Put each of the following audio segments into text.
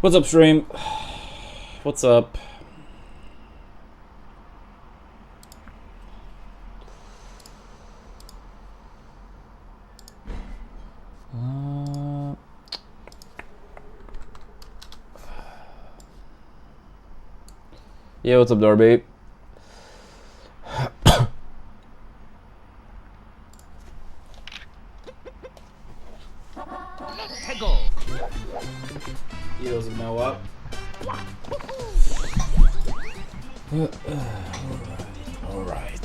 What's up, stream? What's up? Yeah, what's up, Darby? He doesn't know what. All right.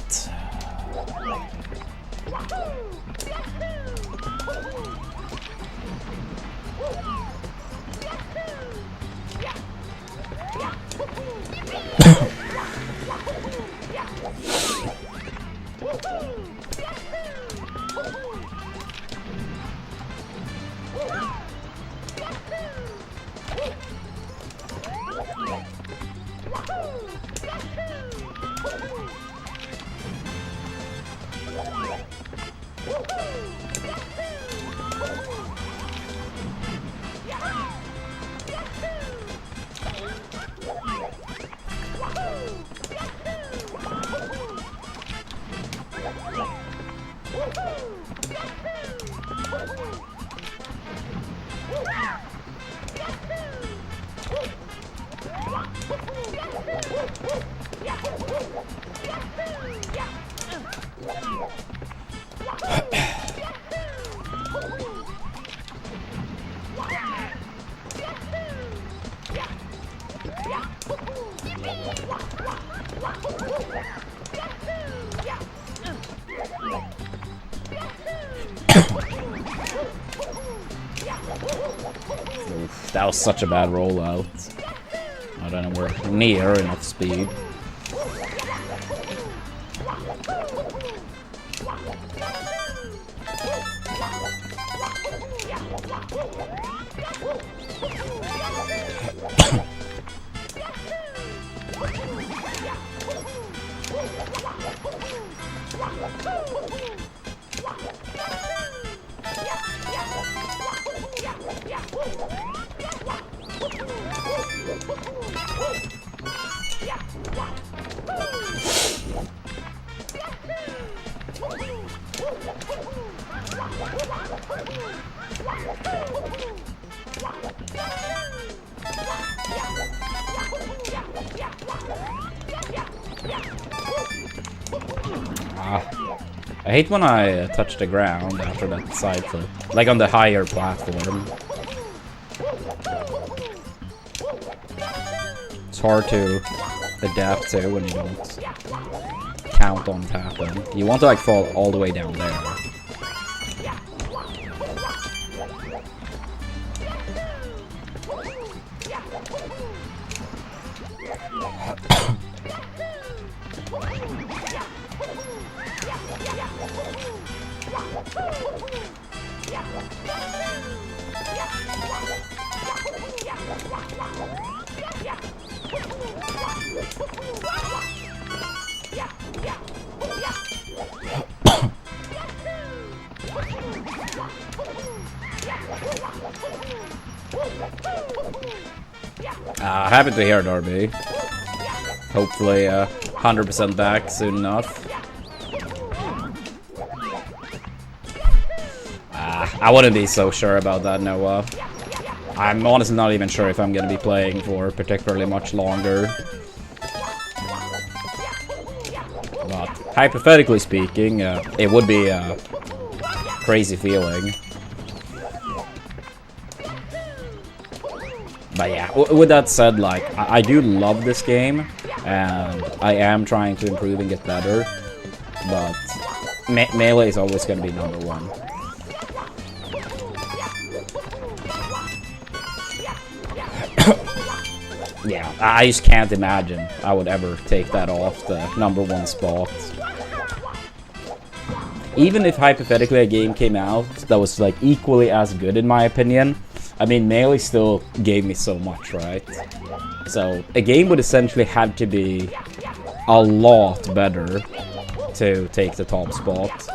That was such a bad rollout. I don't know, we're near enough speed. I hate when I touch the ground after that side flip, like on the higher platform. It's hard to adapt to when you don't count on tapping. You want to like fall all the way down there. Happy to hear, Darby. Hopefully 100% back soon enough. I wouldn't be so sure about that, Noah. I'm honestly not even sure if I'm going to be playing for particularly much longer. But hypothetically speaking, it would be a crazy feeling. But yeah, with that said, like, I do love this game, and I am trying to improve and get better, but Melee is always going to be number one. Yeah, I just can't imagine I would ever take that off the number one spot. Even if hypothetically a game came out that was like equally as good in my opinion, I mean, Melee still gave me so much, right? So, a game would essentially have to be a lot better to take the top spot.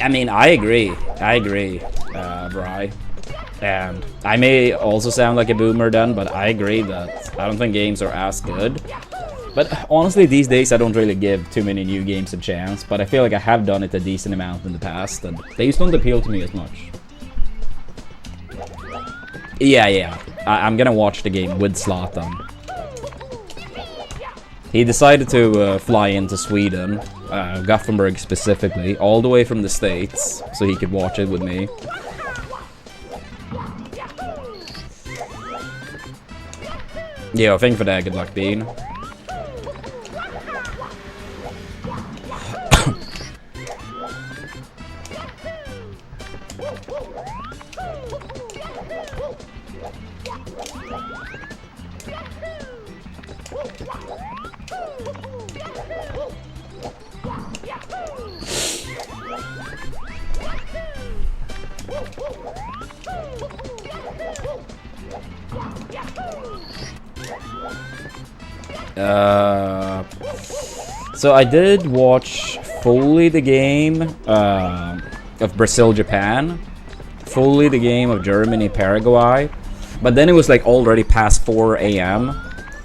I mean, I agree, Bri. And I may also sound like a boomer then, but I agree that I don't think games are as good. But honestly, these days I don't really give too many new games a chance, but I feel like I have done it a decent amount in the past, and they just don't appeal to me as much. Yeah. I'm gonna watch the game with Zlatan. He decided to fly into Sweden, Gothenburg specifically, all the way from the States, so he could watch it with me. Yeah, thank you for that, good luck, Bean. So I did watch fully the game of Brazil-Japan, fully the game of Germany-Paraguay, but then it was like already past 4 AM,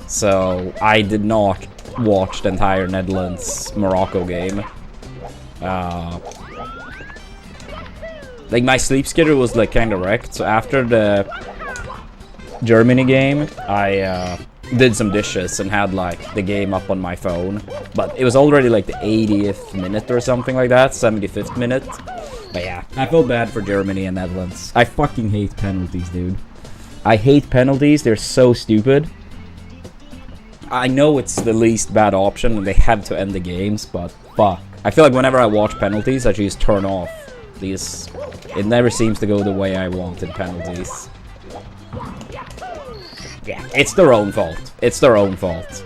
so I did not watch the entire Netherlands-Morocco game. Like my sleep schedule was like kind of wrecked, so after the Germany game, I did some dishes and had like the game up on my phone, but it was already like the 80th minute or something like that, 75th minute. But yeah, I felt bad for Germany and Netherlands. I fucking hate penalties, dude. I hate penalties, they're so stupid. I know it's the least bad option and they have to end the games, but fuck. I feel like whenever I watch penalties, I just turn off these. It never seems to go the way I want in penalties. Yeah, it's their own fault. It's their own fault.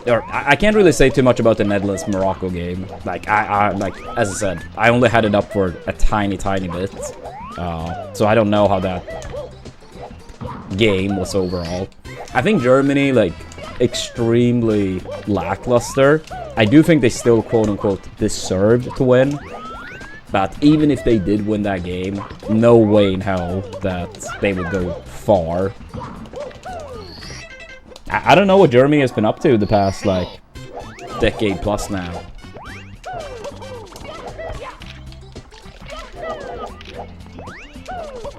I can't really say too much about the Netherlands-Morocco game. Like, like as I said, I only had it up for a tiny bit. So I don't know how that game was overall. I think Germany, like, extremely lackluster. I do think they still, quote-unquote, deserved to win. But even if they did win that game, no way in hell that they would go far. I don't know what Germany has been up to the past, like, decade plus now.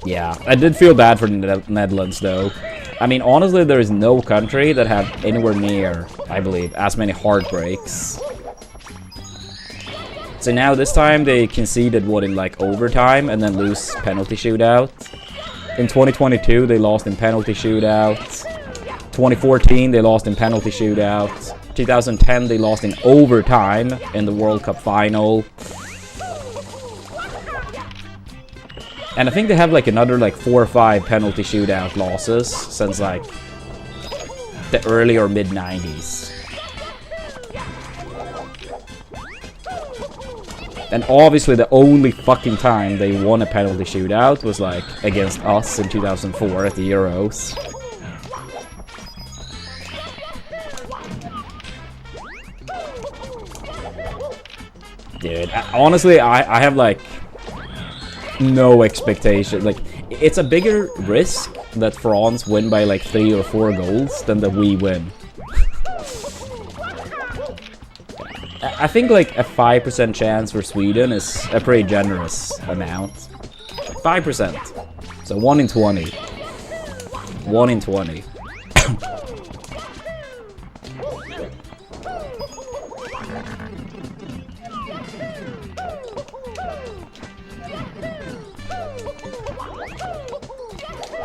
Yeah, I did feel bad for the Netherlands, though. I mean, honestly, there is no country that had anywhere near, I believe, as many heartbreaks. So now this time they conceded what in like overtime and then lose penalty shootout. In 2022 they lost in penalty shootout. 2014 they lost in penalty shootout. 2010 they lost in overtime in the World Cup final. And I think they have like another like 4 or 5 penalty shootout losses since like the early or mid 90s. And obviously the only fucking time they won a penalty shootout was like against us in 2004 at the Euros. Dude, honestly, I have like no expectation. Like, it's a bigger risk that France win by like 3 or 4 goals than that we win. I think like a 5% chance for Sweden is a pretty generous amount. 5%. So 1 in 20. 1 in 20.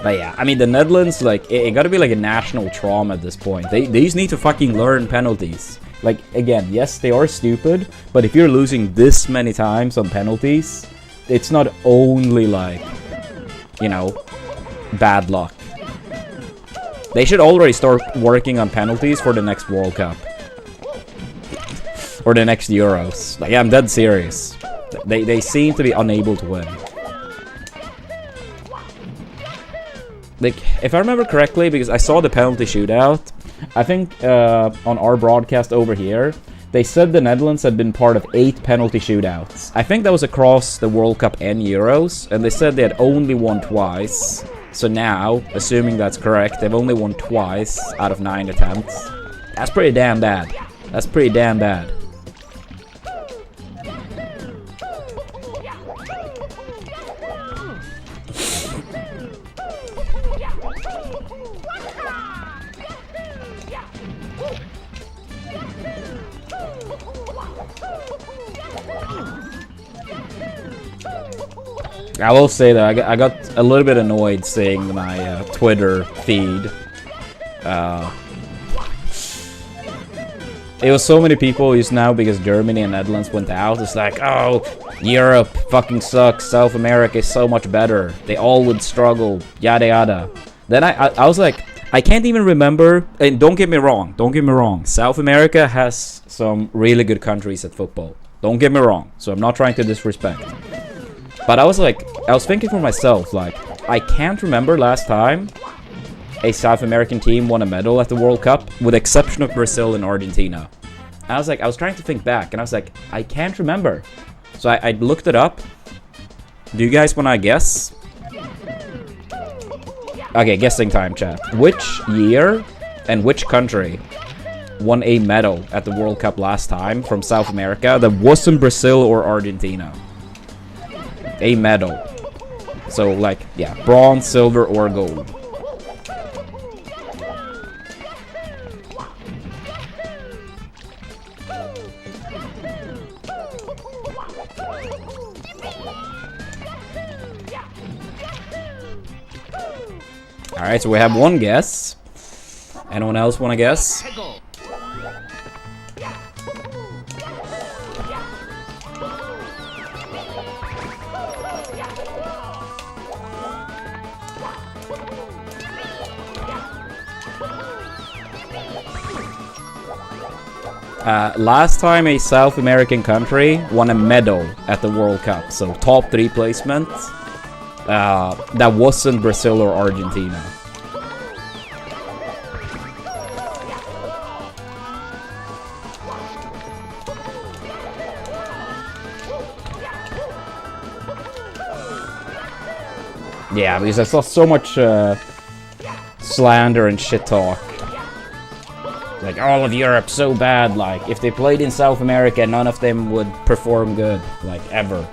But yeah, I mean the Netherlands, like, it gotta be like a national trauma at this point. They just need to fucking learn penalties. Like, again, yes, they are stupid, but if you're losing this many times on penalties, it's not only like, you know, bad luck. They should already start working on penalties for the next World Cup. Or the next Euros. Like, I'm dead serious. They seem to be unable to win. Like, if I remember correctly, because I saw the penalty shootout, I think on our broadcast over here, They said the Netherlands had been part of 8 penalty shootouts. I think that was across the World Cup and Euros, and they said they had only won twice. So now, assuming that's correct, they've only won twice out of 9 attempts. That's pretty damn bad. That's pretty damn bad. I will say that I got a little bit annoyed seeing my Twitter feed. It was so many people just now because Germany and Netherlands went out. It's like, oh, Europe fucking sucks. South America is so much better. They all would struggle. Yada yada. Then I was like, I can't even remember. And don't get me wrong. Don't get me wrong. South America has some really good countries at football. Don't get me wrong. So I'm not trying to disrespect. But I was like, I was thinking for myself, like, I can't remember last time a South American team won a medal at the World Cup, with the exception of Brazil and Argentina. And I was like, I was trying to think back, and I was like, I can't remember. So I looked it up. Do you guys want to guess? Okay, guessing time, chat. Which year and which country won a medal at the World Cup last time from South America that wasn't Brazil or Argentina? A medal. So, like, yeah, bronze, silver, or gold. Alright, so we have one guess. Anyone else want to guess? Last time a South American country won a medal at the World Cup, so top 3 placement, that wasn't Brazil or Argentina. Yeah, because I saw so much slander and shit talk. Like, all of Europe so bad, like, if they played in South America, none of them would perform good, like, ever.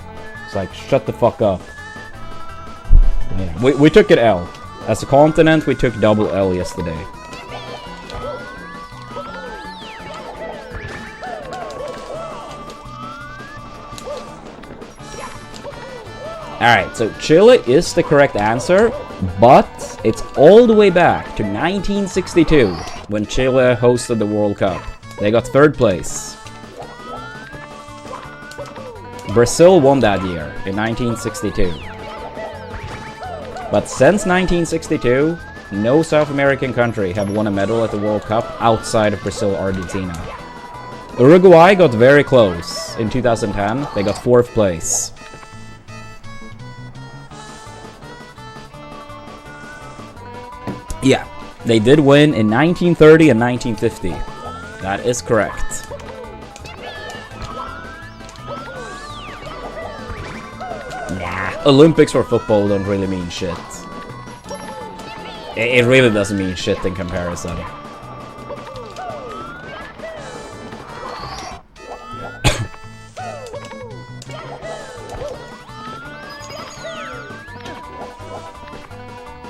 It's like, shut the fuck up. Yeah, we took it L. As a continent, we took double L yesterday. Alright, so Chile is the correct answer, but it's all the way back to 1962 when Chile hosted the World Cup. They got 3rd place. Brazil won that year in 1962. But since 1962, no South American country have won a medal at the World Cup outside of Brazil or Argentina. Uruguay got very close in 2010. They got 4th place. Yeah, they did win in 1930 and 1950. That is correct. Nah, Olympics for football don't really mean shit. It really doesn't mean shit in comparison.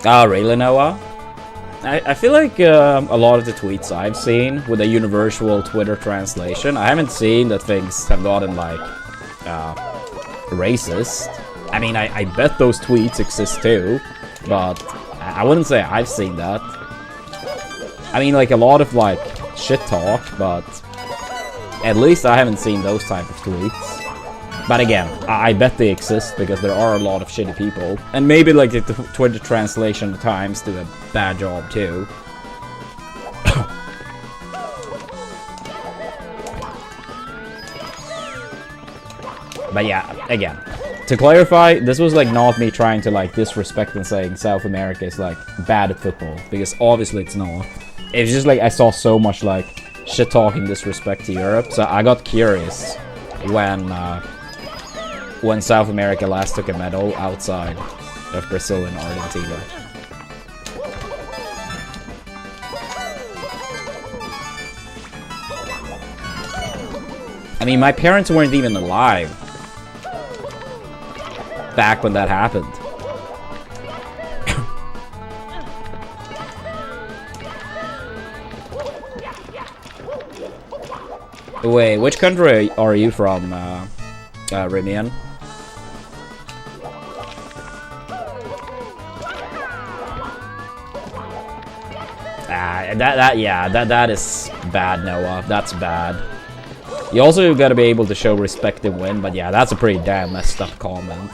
Oh, really, Noah? I feel like a lot of the tweets I've seen with a universal Twitter translation, I haven't seen that things have gotten, like, racist. I mean, I bet those tweets exist too, but I wouldn't say I've seen that. I mean, like, a lot of, like, shit talk, but at least I haven't seen those type of tweets. But again, I bet they exist because there are a lot of shitty people. And maybe, like, the Twitter translation at times do a bad job too. But yeah, again, to clarify, this was, like, not me trying to, like, disrespect and saying South America is, like, bad at football. Because obviously it's not. It's just, like, I saw so much, like, shit-talking disrespect to Europe. So I got curious when South America last took a medal outside of Brazil and Argentina. I mean, my parents weren't even alive back when that happened. Wait, which country are you from, Rimian? That is bad, Noah. That's bad. You also gotta be able to show respect and win, but yeah, that's a pretty damn messed up comment.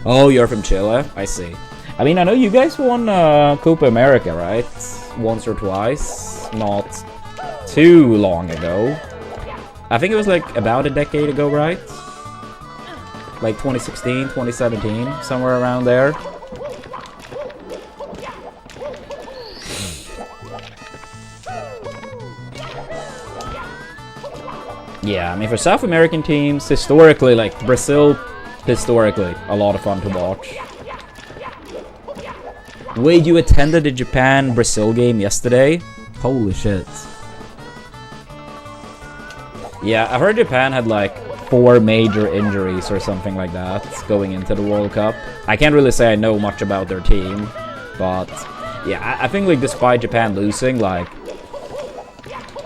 Oh, you're from Chile? I see. I mean, I know you guys won Copa America, right? Once or twice. Not too long ago. I think it was like about a decade ago, right? Like 2016, 2017, somewhere around there. Yeah, I mean, for South American teams, historically, like Brazil, historically, a lot of fun to watch. Wait, you attended the Japan-Brazil game yesterday? Holy shit. Yeah, I heard Japan had like 4 major injuries or something like that going into the World Cup. I can't really say I know much about their team, but yeah, I think like despite Japan losing, like,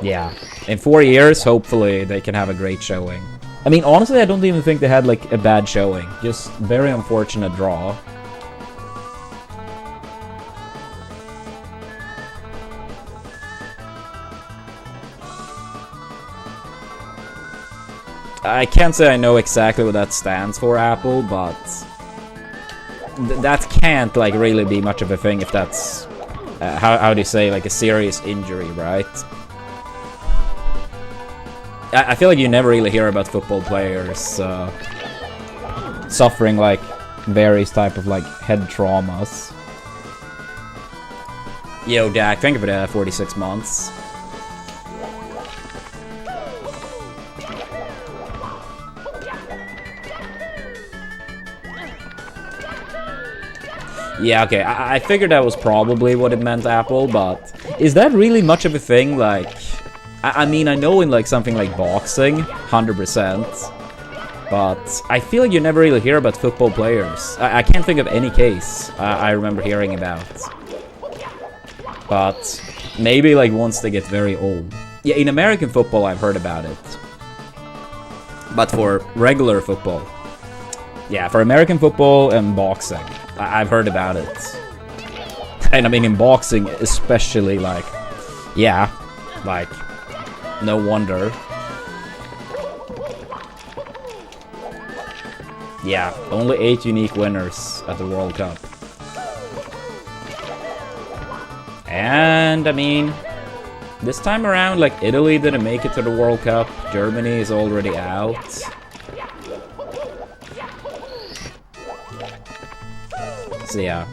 yeah, in 4 years, hopefully they can have a great showing. I mean, honestly, I don't even think they had like a bad showing. Just very unfortunate draw. I can't say I know exactly what that stands for, Apple, but that can't like really be much of a thing if that's how do you say, like a serious injury, right? I feel like you never really hear about football players suffering like various type of like head traumas. Yo, Dak, thank you for that 46 months. Yeah, okay, I figured that was probably what it meant, Apple, but is that really much of a thing? Like, I mean, I know in like something like boxing, 100%, but I feel like you never really hear about football players. I can't think of any case I remember hearing about. But maybe like once they get very old. Yeah, in American football I've heard about it. But for regular football, yeah, for American football and boxing, I've heard about it. And I mean, in boxing especially, like, yeah, like, no wonder. Yeah, only 8 unique winners at the World Cup. And, I mean, this time around, like, Italy didn't make it to the World Cup. Germany is already out. So, yeah.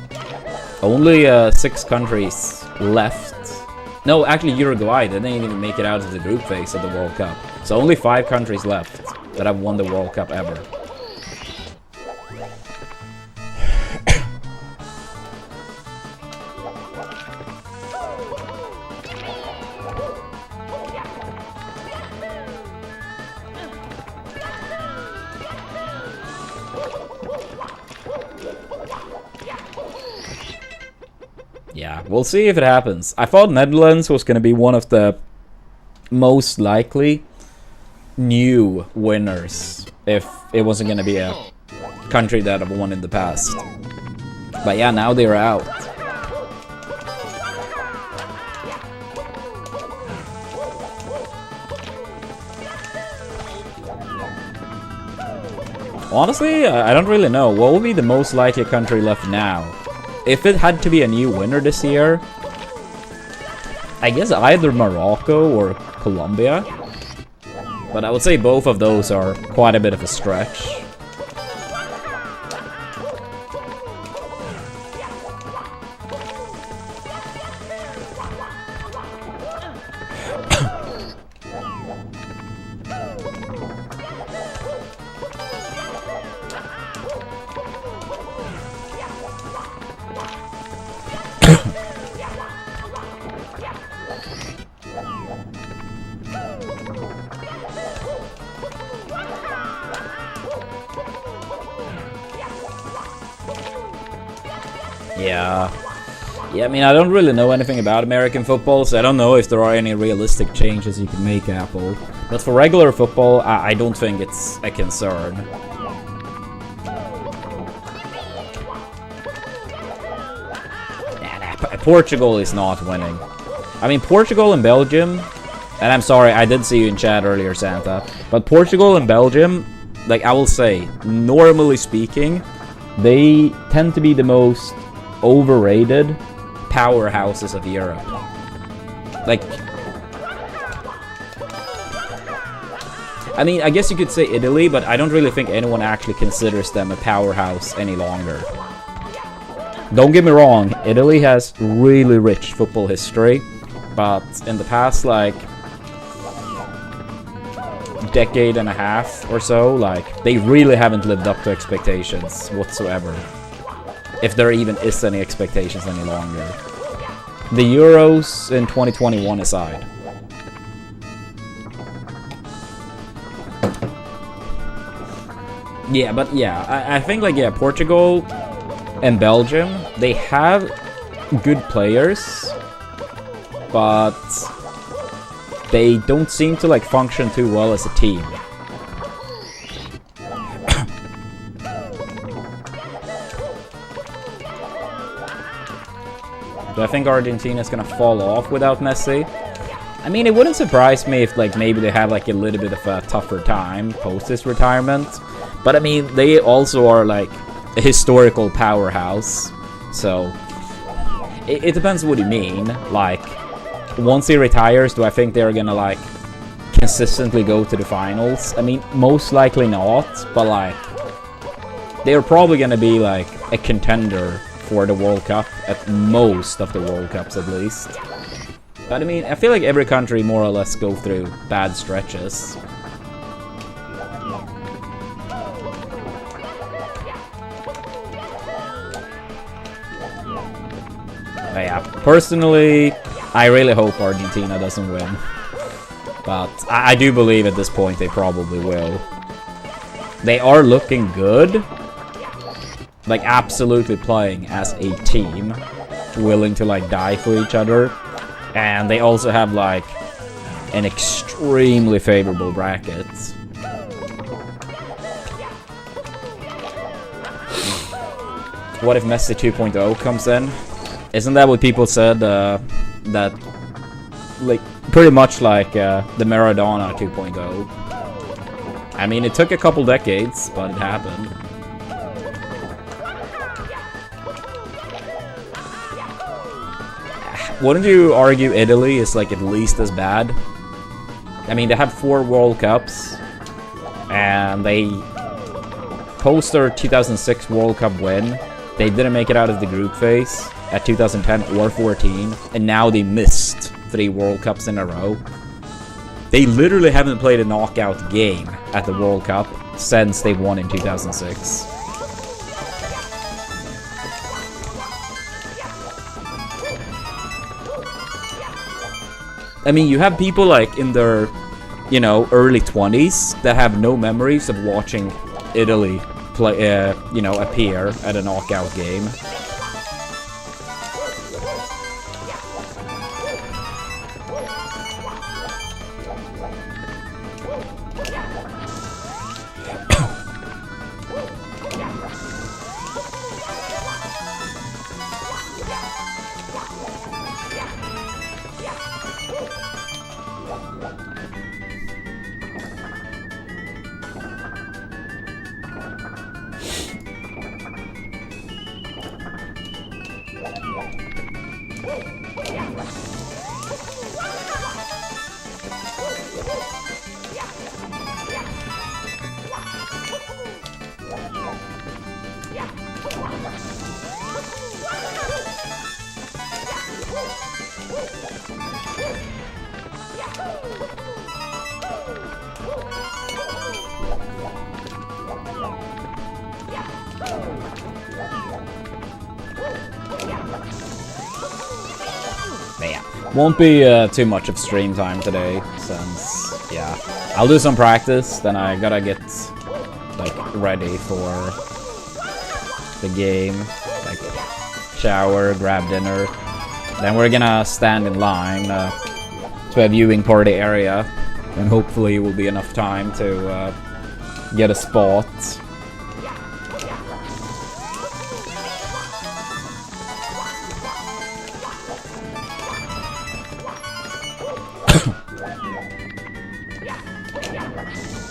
Only 6 countries left. No, actually, Uruguay didn't even make it out of the group phase of the World Cup. So only 5 countries left that have won the World Cup ever. Yeah, we'll see if it happens. I thought Netherlands was going to be one of the most likely new winners if it wasn't going to be a country that have won in the past. But yeah, now they're out. Honestly, I don't really know. What would be the most likely country left now? If it had to be a new winner this year, I guess either Morocco or Colombia. But I would say both of those are quite a bit of a stretch. Yeah. Yeah, I mean, I don't really know anything about American football, so I don't know if there are any realistic changes you can make, Apple. But for regular football, I don't think it's a concern. Portugal is not winning. I mean, Portugal and Belgium, and I'm sorry, I did see you in chat earlier, Santa, but Portugal and Belgium, like I will say, normally speaking, they tend to be the most overrated powerhouses of Europe. Like, I mean, I guess you could say Italy, but I don't really think anyone actually considers them a powerhouse any longer. Don't get me wrong, Italy has really rich football history, but in the past, like, decade and a half or so, like, they really haven't lived up to expectations whatsoever. If there even is any expectations any longer. The Euros in 2021 aside. Yeah, but yeah, I think, like, yeah, Portugal and Belgium, they have good players, but they don't seem to, like, function too well as a team. Do I think Argentina's gonna fall off without Messi? I mean, it wouldn't surprise me if, like, maybe they have, like, a little bit of a tougher time post his retirement. But I mean, they also are, like, a historical powerhouse. So, it depends what you mean. Like, once he retires, do I think they're gonna, like, consistently go to the finals? I mean, most likely not, but, like, they're probably gonna be, like, a contender for the World Cup, at most of the World Cups at least. But I mean, I feel like every country more or less go through bad stretches. But yeah, personally, I really hope Argentina doesn't win. But I do believe at this point they probably will. They are looking good. Like, absolutely playing as a team, willing to, like, die for each other. And they also have, like, an extremely favorable bracket. What if Messi 2.0 comes in? Isn't that what people said, that, like, pretty much like the Maradona 2.0? I mean, it took a couple decades, but it happened. Wouldn't you argue Italy is, like, at least as bad? I mean, they had 4 World Cups, and they, post their 2006 World Cup win, they didn't make it out of the group phase at 2010 or 14, and now they missed 3 World Cups in a row. They literally haven't played a knockout game at the World Cup since they won in 2006. I mean, you have people, like, in their, you know, early 20s that have no memories of watching Italy play, you know, appear at a knockout game. Won't be too much of stream time today, since, yeah. I'll do some practice, then I gotta get, like, ready for the game. Like, shower, grab dinner. Then we're gonna stand in line to a viewing party area. And hopefully will be enough time to get a spot.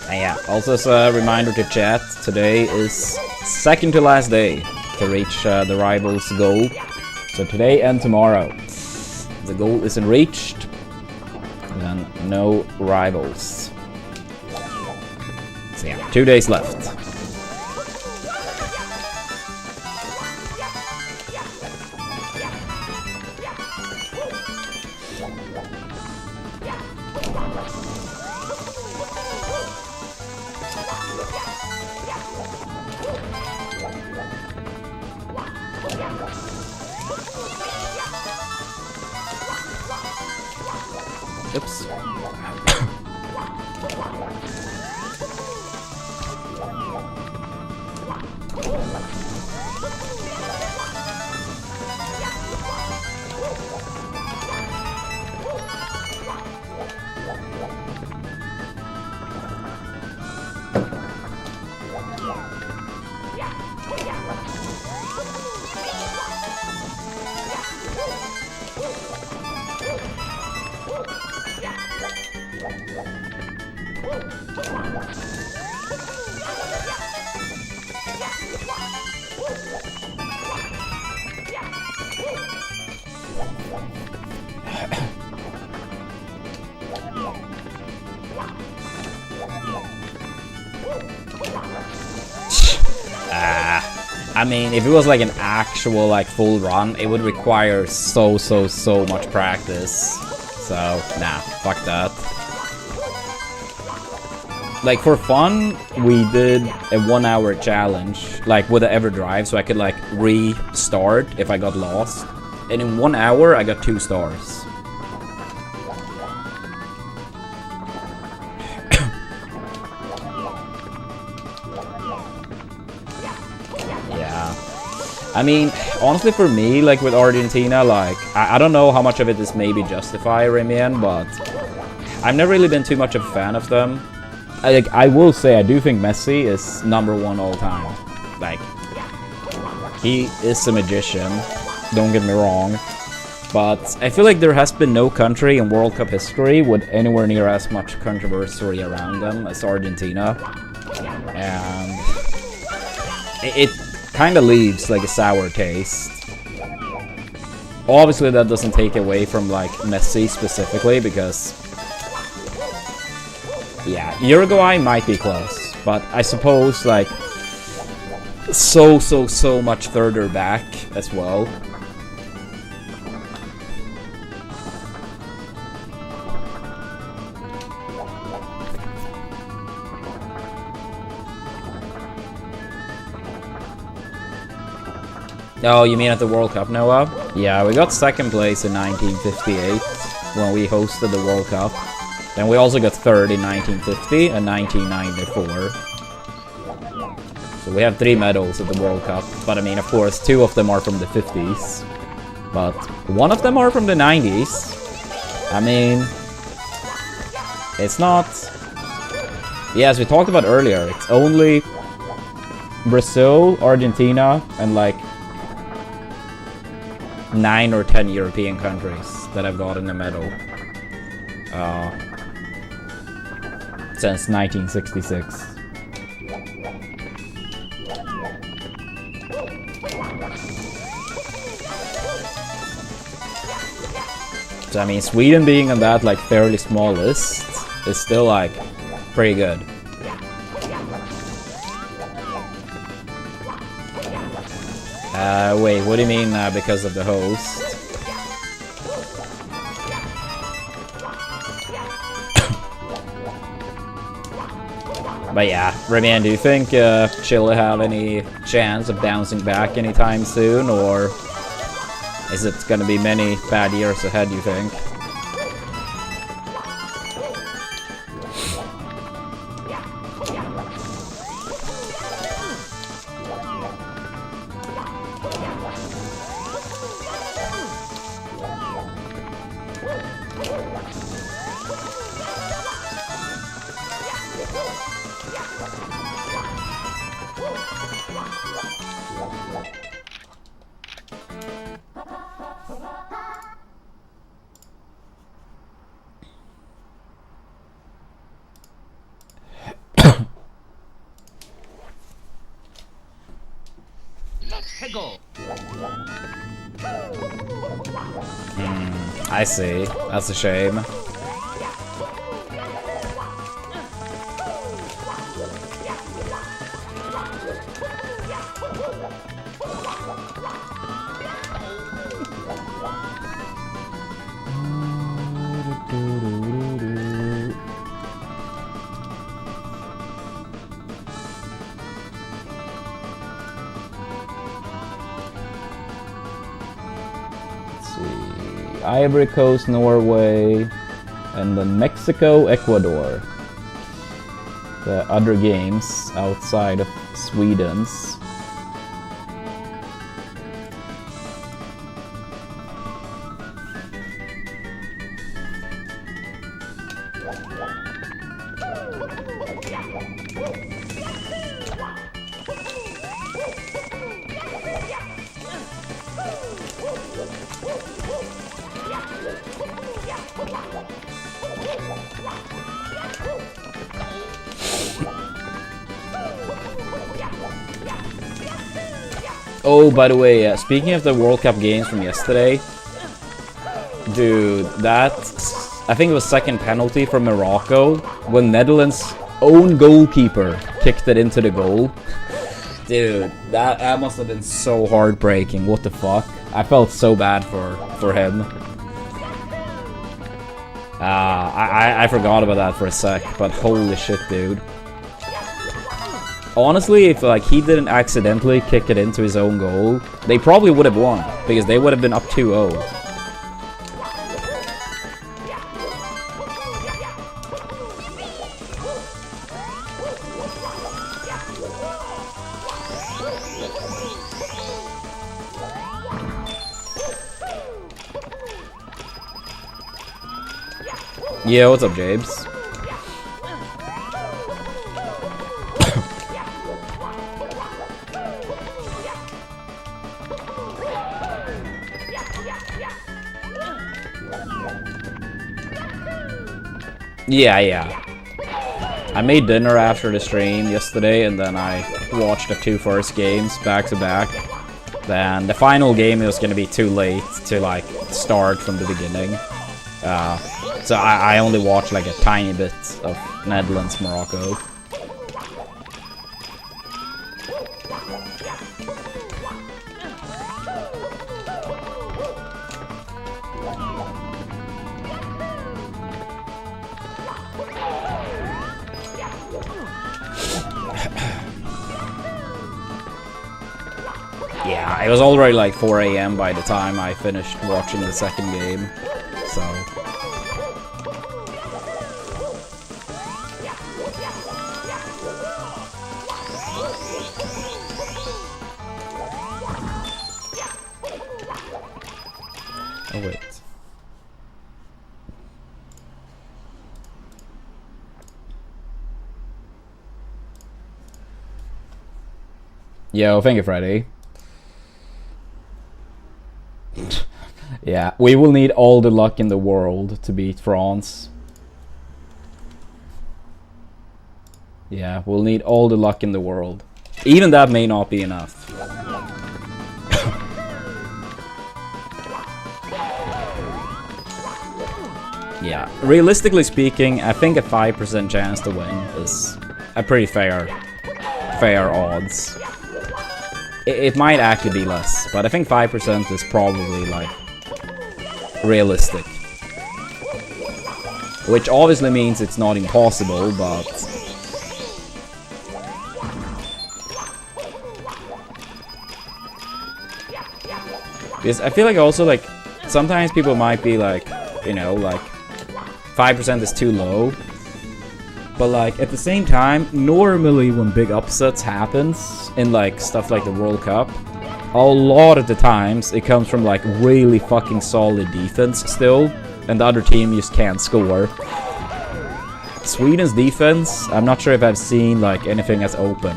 And yeah, also as a reminder to chat, today is second to last day to reach the rivals goal. So today and tomorrow. If the goal isn't reached, then no rivals. So yeah, 2 days left. Oops. I mean, if it was like an actual like full run, it would require so much practice. So, nah, fuck that. Like, for fun, we did a 1 hour challenge, like with the EverDrive, so I could like restart if I got lost. And in 1 hour, I got 2 stars. I mean, honestly for me, like with Argentina, like, I don't know how much of it is maybe justify Remian, but I've never really been too much of a fan of them. I will say, I do think Messi is #1 all time. Like, he is a magician, don't get me wrong. But I feel like there has been no country in World Cup history with anywhere near as much controversy around them as Argentina. And it kind of leaves like a sour taste. Obviously that doesn't take away from like Messi specifically, because yeah, Uruguay might be close, but I suppose like so much further back as well. Oh, you mean at the World Cup, Noah? Yeah, we got second place in 1958 when we hosted the World Cup. Then we also got third in 1950 and 1994. So we have 3 medals at the World Cup. But I mean, of course, 2 of them are from the 50s. But 1 of them are from the 90s. I mean, it's not... Yeah, as we talked about earlier, it's only Brazil, Argentina, and like 9 or 10 European countries that have gotten a medal since 1966. So I mean, Sweden being on that like fairly small list is still like pretty good. Wait, what do you mean because of the host? But yeah, Remian, do you think Chile have any chance of bouncing back anytime soon, or is it gonna be many bad years ahead, you think? I see. That's a shame. Ivory Coast, Norway, and then Mexico, Ecuador. The other games outside of Sweden's. Oh, by the way, speaking of the World Cup games from yesterday, dude, I think it was second penalty from Morocco when Netherlands' own goalkeeper kicked it into the goal. Dude, that must have been so heartbreaking. What the fuck? I felt so bad for him. I forgot about that for a sec, but holy shit, dude. Honestly, if like he didn't accidentally kick it into his own goal, they probably would have won because they would have been up 2-0. Yeah, what's up, James? Yeah. I made dinner after the stream yesterday, and then I watched the two first games back to back. Then the final game, it was gonna be too late to like start from the beginning. So I only watched like a tiny bit of Netherlands, Morocco. Yeah, it was already like 4 AM by the time I finished watching the second game, so... Oh, wait. Yo, thank you, Freddy. Yeah, we will need all the luck in the world to beat France. Yeah, we'll need all the luck in the world. Even that may not be enough. Yeah, realistically speaking, I think a 5% chance to win is a pretty fair odds. It might actually be less, but I think 5% is probably like realistic. Which obviously means it's not impossible, but... Because I feel like also like, sometimes people might be like, you know, like 5% is too low. But like, at the same time, normally when big upsets happens in like stuff like the World Cup, a lot of the times it comes from like really fucking solid defense still, and the other team just can't score. Sweden's defense, I'm not sure if I've seen like anything as open.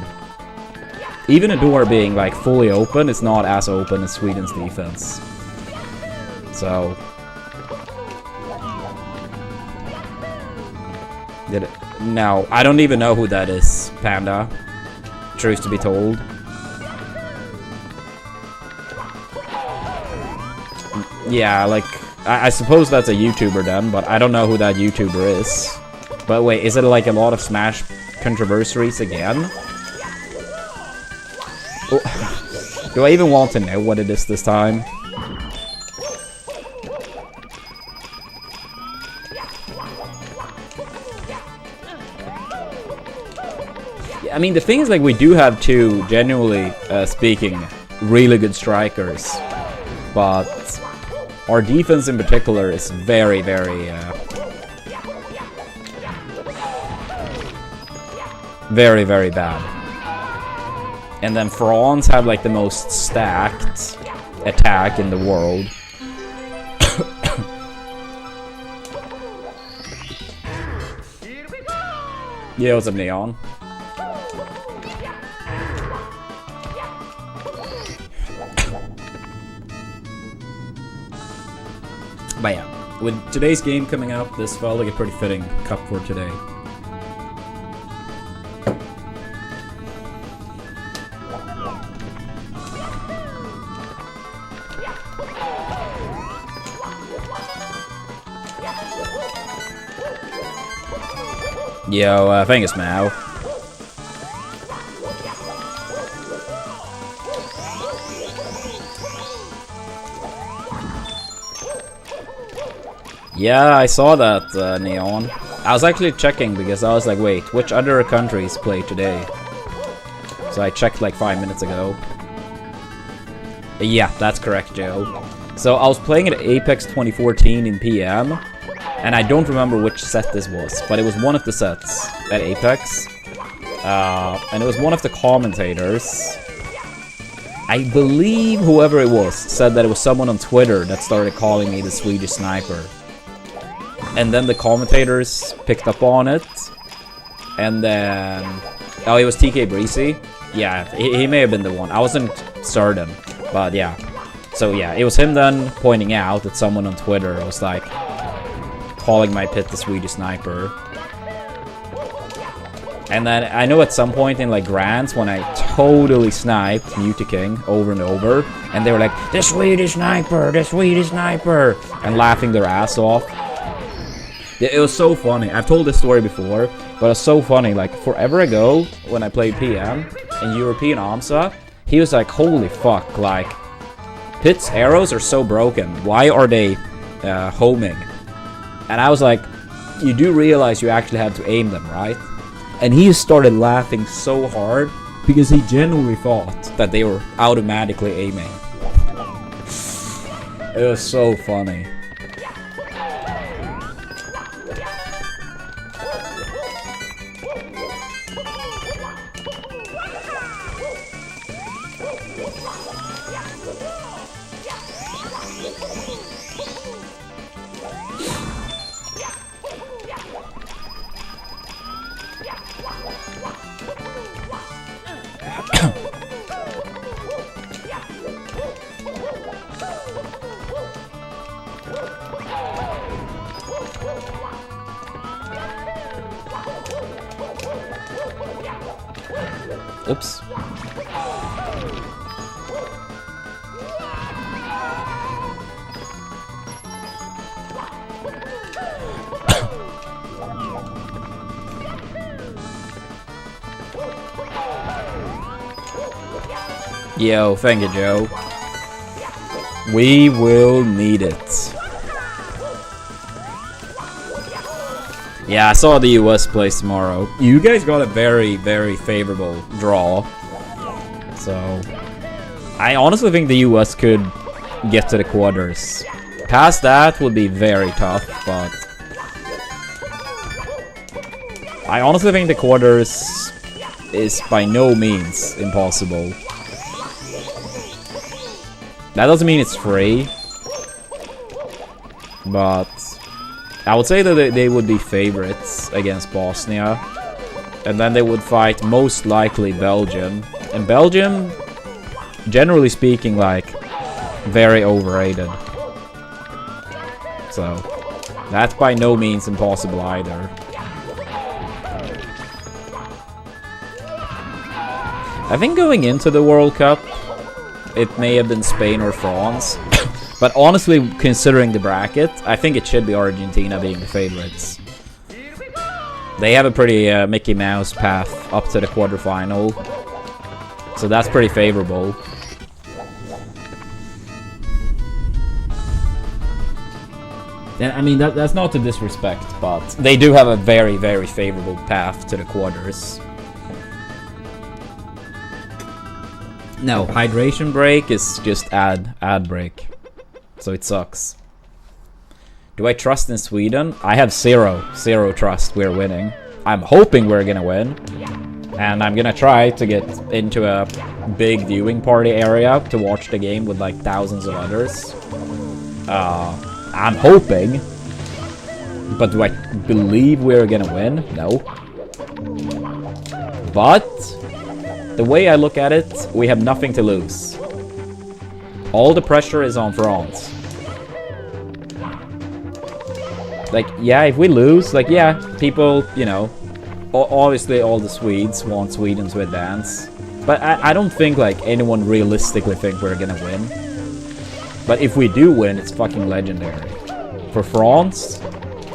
Even a door being like fully open, it's not as open as Sweden's defense. So... Did it? No, I don't even know who that is, Panda. Truth to be told. Yeah, like, I suppose that's a YouTuber then, but I don't know who that YouTuber is. But wait, is it like a lot of Smash controversies again? Oh. Do I even want to know what it is this time? Yeah, I mean, the thing is, like, we do have two, genuinely speaking, really good strikers. But our defense in particular is very, very... very, very bad. And then Franz have like the most stacked attack in the world. Yeah, what's up, Neon? But yeah, with today's game coming out, this felt like a pretty fitting cup for today. Yo, thank you, Mao. Yeah, I saw that, Neon. I was actually checking because I was like, wait, which other countries play today? So I checked like 5 minutes ago. Yeah, that's correct, Joe. So I was playing at Apex 2014 in PM, and I don't remember which set this was, but it was one of the sets at Apex. And it was one of the commentators. I believe whoever it was said that it was someone on Twitter that started calling me the Swedish sniper. And then the commentators picked up on it. And then... oh, it was TK Breezy? Yeah, he may have been the one. I wasn't certain, but yeah. So yeah, it was him then pointing out that someone on Twitter was like calling my pit the Swedish sniper. And then I know at some point in like Grants when I totally sniped Mutaking over and over, and they were like, the Swedish sniper, the Swedish sniper, and laughing their ass off. It was so funny. I've told this story before, but it was so funny. Like forever ago when I played PM in European AMSA, he was like, holy fuck, like Pit's arrows are so broken. Why are they homing? And I was like, you do realize you actually have to aim them, right? And he started laughing so hard because he genuinely thought that they were automatically aiming. It was so funny. Oops. Yo, thank you, Joe. We will need it. Yeah, I saw the US plays tomorrow. You guys got a very, very favorable draw. So, I honestly think the US could get to the quarters. Past that would be very tough, but... I honestly think the quarters is by no means impossible. That doesn't mean it's free. But... I would say that they would be favorites against Bosnia. And then they would fight most likely Belgium. And Belgium, generally speaking, like, very overrated. So, that's by no means impossible either. I think going into the World Cup, it may have been Spain or France. But honestly, considering the bracket, I think it should be Argentina being the favorites. They have a pretty Mickey Mouse path up to the quarterfinal. So that's pretty favorable. And I mean, that's not to disrespect, but they do have a very, very favorable path to the quarters. No, hydration break is just ad break. So it sucks. Do I trust in Sweden? I have zero trust we're winning. I'm hoping we're gonna win. And I'm gonna try to get into a big viewing party area to watch the game with like thousands of others. I'm hoping. But do I believe we're gonna win? No. But the way I look at it, we have nothing to lose. All the pressure is on France. Like, yeah, if we lose, like, yeah, people, you know, obviously all the Swedes want Sweden to advance. But I don't think, like, anyone realistically think we're gonna win. But if we do win, it's fucking legendary. For France,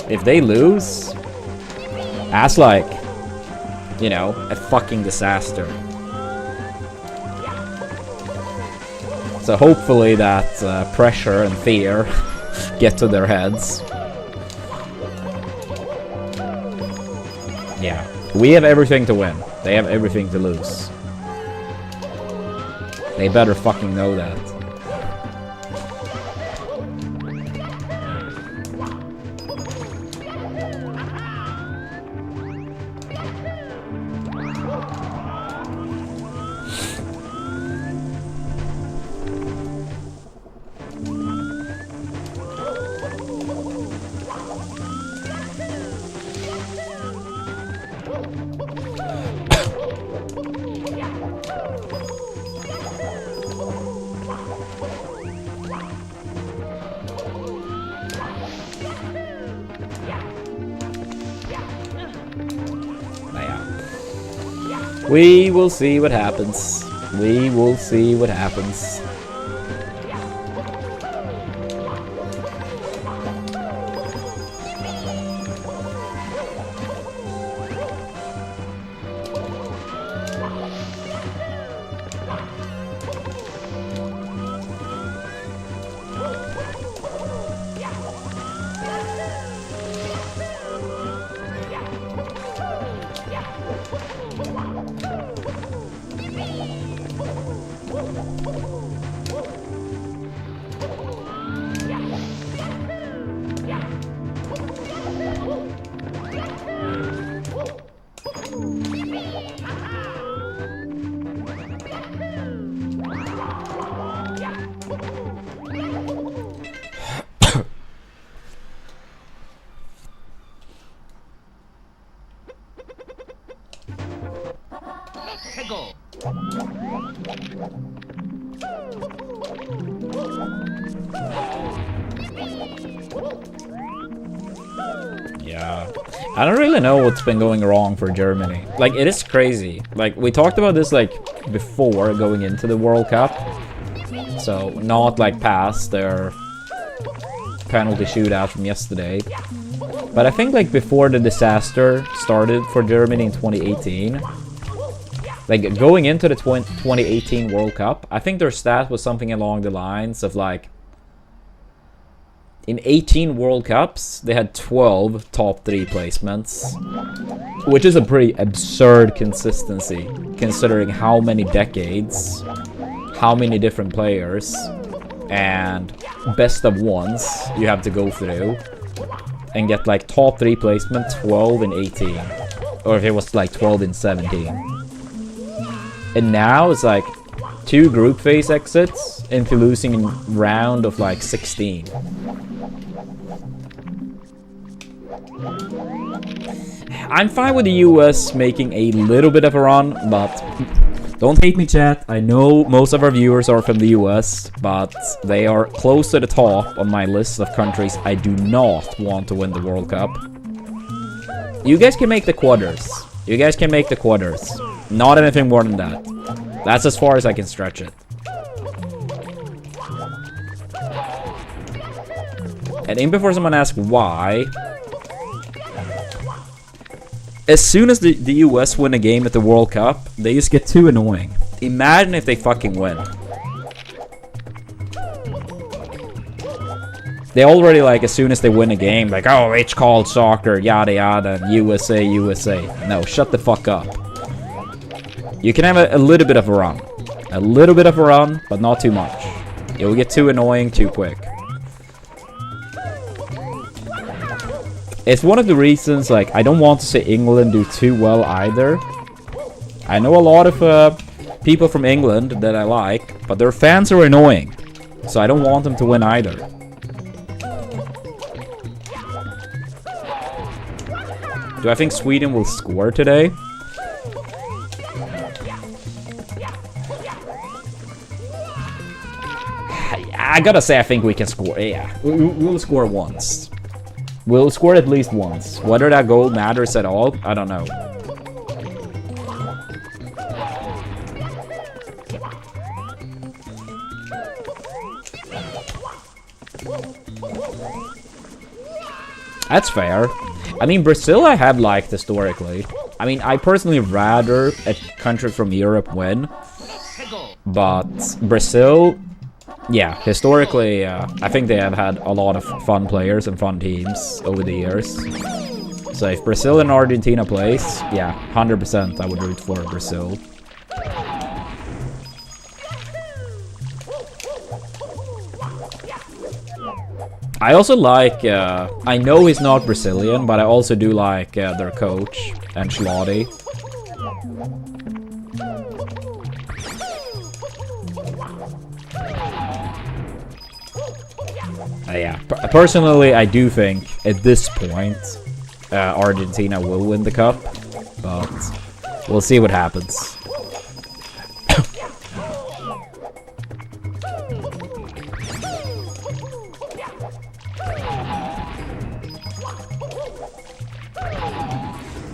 if they lose, that's like, you know, a fucking disaster. So hopefully that pressure and fear get to their heads. Yeah, we have everything to win. They have everything to lose. They better fucking know that. We will see what happens. We will see what happens. Yeah, I don't really know what's been going wrong for Germany. Like, it is crazy. Like, we talked about this, like, before going into the World Cup. So, not, like, past their penalty shootout from yesterday. But I think, like, before the disaster started for Germany in 2018, like, going into the 2018 World Cup, I think their stat was something along the lines of, like, in 18 World Cups, they had 12 top 3 placements, which is a pretty absurd consistency, considering how many decades, how many different players, and best of ones you have to go through, and get, like, top 3 placement, 12 and 18, or if it was, like, 12 and 17. And now it's, like, 2 group phase exits into losing in round of, like, 16. I'm fine with the US making a little bit of a run, but don't hate me, chat. I know most of our viewers are from the US, but they are close to the top on my list of countries I do not want to win the World Cup. You guys can make the quarters. You guys can make the quarters. Not anything more than that. That's as far as I can stretch it. And even before someone asks why, as soon as the US win a game at the World Cup, they just get too annoying. Imagine if they fucking win. They already, like, as soon as they win a game, like, oh, it's called soccer, yada yada, and USA, USA. No, shut the fuck up. You can have a little bit of a run. A little bit of a run, but not too much. It will get too annoying too quick. It's one of the reasons, like, I don't want to see England do too well either. I know a lot of people from England that I like, but their fans are annoying. So I don't want them to win either. Do I think Sweden will score today? I gotta say, I think we can score. Yeah, we'll score once. We'll score at least once. Whether that goal matters at all, I don't know. That's fair. I mean, Brazil I have liked historically. I mean, I personally rather a country from Europe win. But Brazil, yeah, historically, I think they have had a lot of fun players and fun teams over the years. So if Brazil and Argentina plays, yeah, 100% I would root for Brazil. I also like, I know he's not Brazilian, but I also do like their coach, Ancelotti. Yeah, personally, I do think at this point, Argentina will win the cup, but we'll see what happens.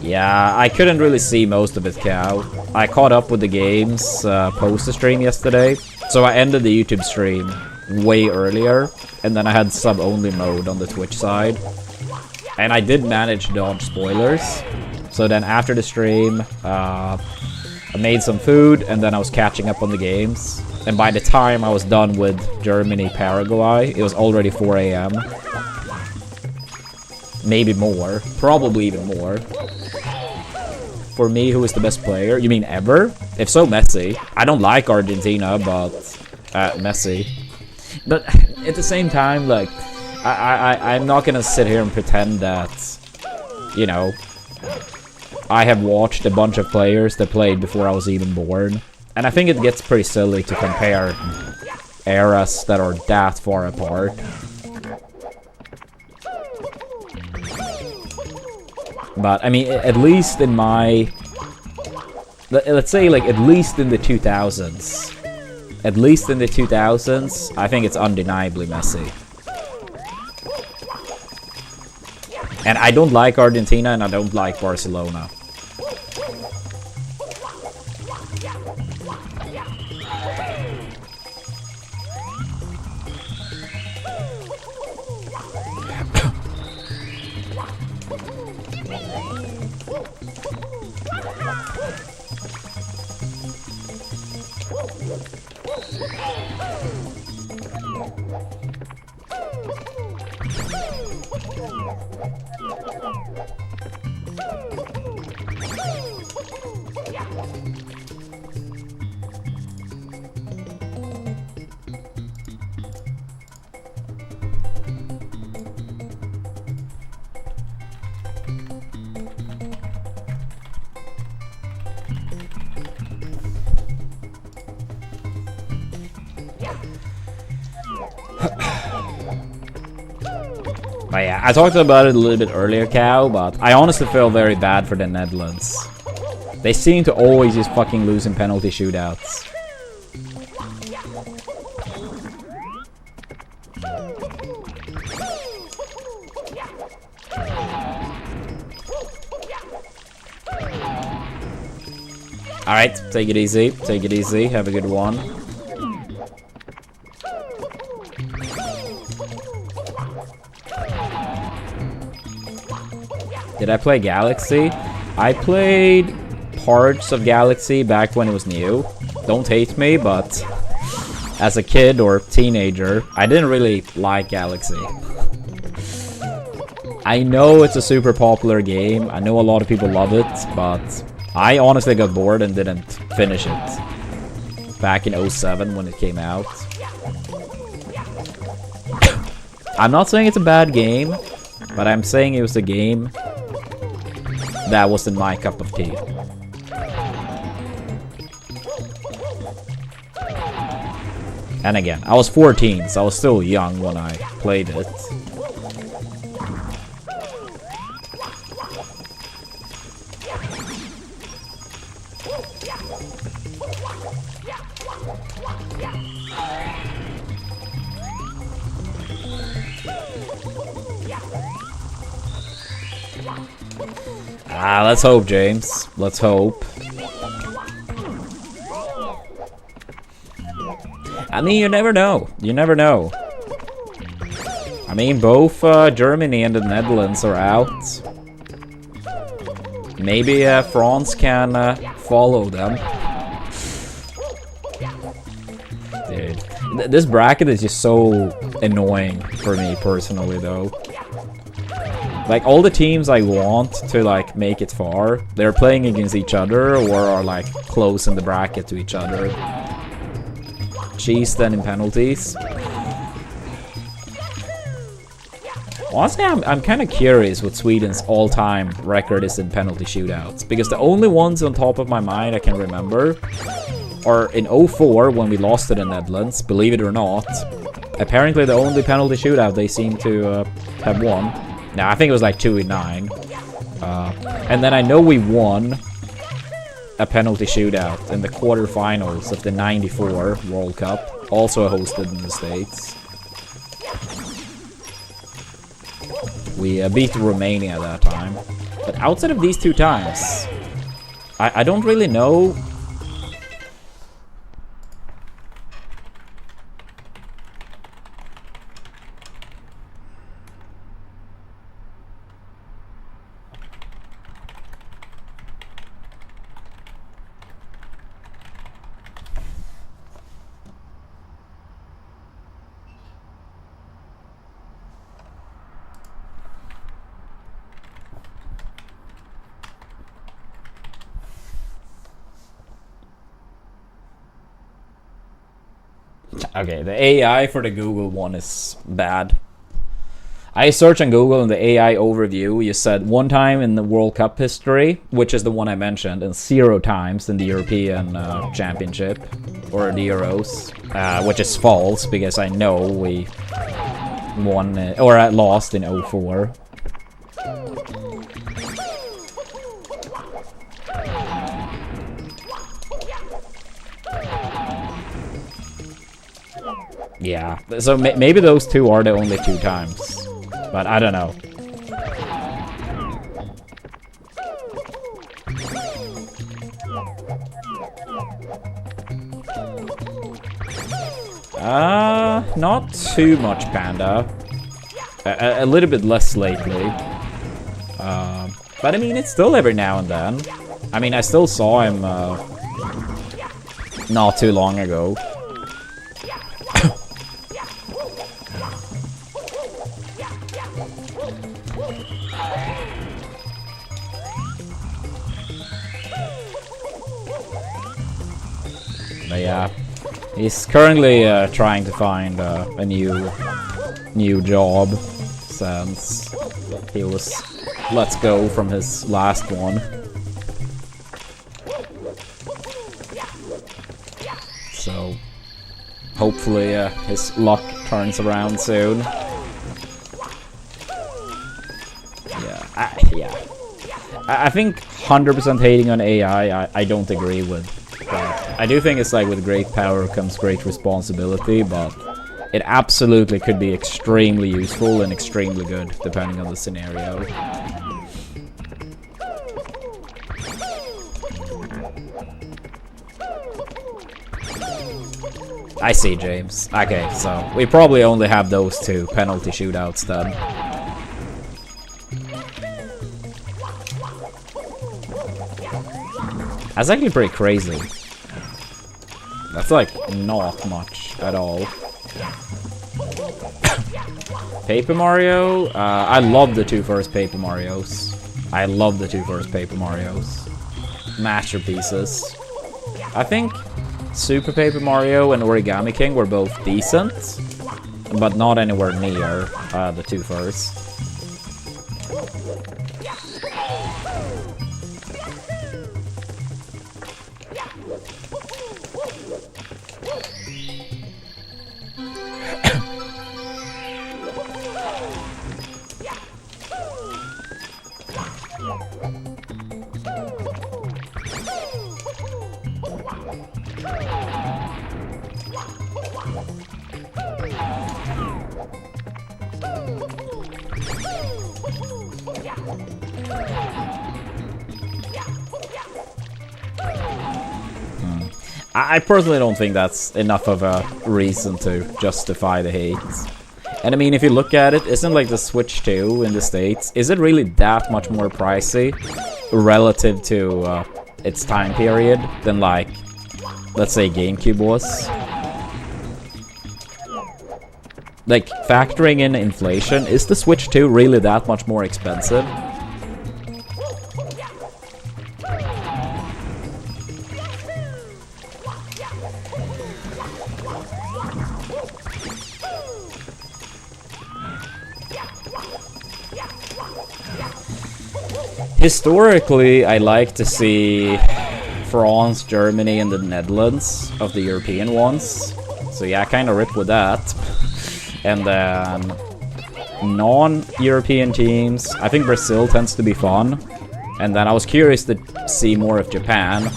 Yeah, I couldn't really see most of it, Cow. I caught up with the games post the stream yesterday, so I ended the YouTube stream way earlier, and then I had sub-only mode on the Twitch side. And I did manage to dodge spoilers. So then after the stream, I made some food, and then I was catching up on the games. And by the time I was done with Germany, Paraguay, it was already 4 AM. Maybe more. Probably even more. For me, who is the best player? You mean ever? If so, Messi. I don't like Argentina, but Messi. But at the same time, like, I'm not gonna sit here and pretend that, you know, I have watched a bunch of players that played before I was even born. And I think it gets pretty silly to compare eras that are that far apart. But, I mean, at least in my... Let's say, like, at least in the 2000s. At least in the 2000s, I think it's undeniably Messi. And I don't like Argentina, and I don't like Barcelona. But yeah, I talked about it a little bit earlier, Cow, but I honestly feel very bad for the Netherlands. They seem to always just fucking lose in penalty shootouts. Alright, take it easy, have a good one. Did I play Galaxy? I played parts of Galaxy back when it was new. Don't hate me, but as a kid or teenager, I didn't really like Galaxy. I know it's a super popular game. I know a lot of people love it, but I honestly got bored and didn't finish it back in 07 when it came out. I'm not saying it's a bad game, but I'm saying it was a game that wasn't my cup of tea. And again, I was 14, so I was still young when I played it. Let's hope, James. Let's hope. I mean, you never know. You never know. I mean, both Germany and the Netherlands are out. Maybe France can follow them. Dude, this bracket is just so annoying for me personally, though. Like, all the teams I want to, like, make it far, they're playing against each other or are, like, close in the bracket to each other. Cheese then in penalties. Honestly, I'm kind of curious what Sweden's all-time record is in penalty shootouts, because the only ones on top of my mind I can remember are in 04 when we lost to the Netherlands, believe it or not. Apparently the only penalty shootout they seem to have won. Now, I think it was like 2-9. And then I know we won a penalty shootout in the quarterfinals of the '94 World Cup, also hosted in the States. We beat Romania that time. But outside of these two times, I don't really know. Okay, the AI for the Google one is bad. I searched on Google in the AI overview, you said 1 time in the World Cup history, which is the one I mentioned, and 0 times in the European Championship, or the Euros, which is false, because I know we won, or lost in 04. Yeah, so maybe those two are the only 2 times, but I don't know. Not too much Panda. A little bit less lately. But I mean, it's still every now and then. I mean, I still saw him not too long ago. But yeah, he's currently trying to find a new job since he was let go from his last one. So hopefully his luck turns around soon. Yeah, I think 100% hating on AI, I don't agree with. I do think it's like with great power comes great responsibility, but it absolutely could be extremely useful and extremely good, depending on the scenario. I see, James. Okay, so we probably only have those 2 penalty shootouts then. That's actually pretty crazy. That's like not much at all. Paper Mario? I love the two first Paper Marios. I love the two first Paper Marios. Masterpieces. I think Super Paper Mario and Origami King were both decent, but not anywhere near the two first. I personally don't think that's enough of a reason to justify the hate. And I mean, if you look at it, isn't like the Switch 2 in the States, is it really that much more pricey relative to its time period than like, let's say GameCube was? Like, factoring in inflation, is the Switch 2 really that much more expensive? Historically, I like to see France, Germany, and the Netherlands of the European ones. So yeah, I kind of ripped with that. And then non-European teams, I think Brazil tends to be fun. And then I was curious to see more of Japan.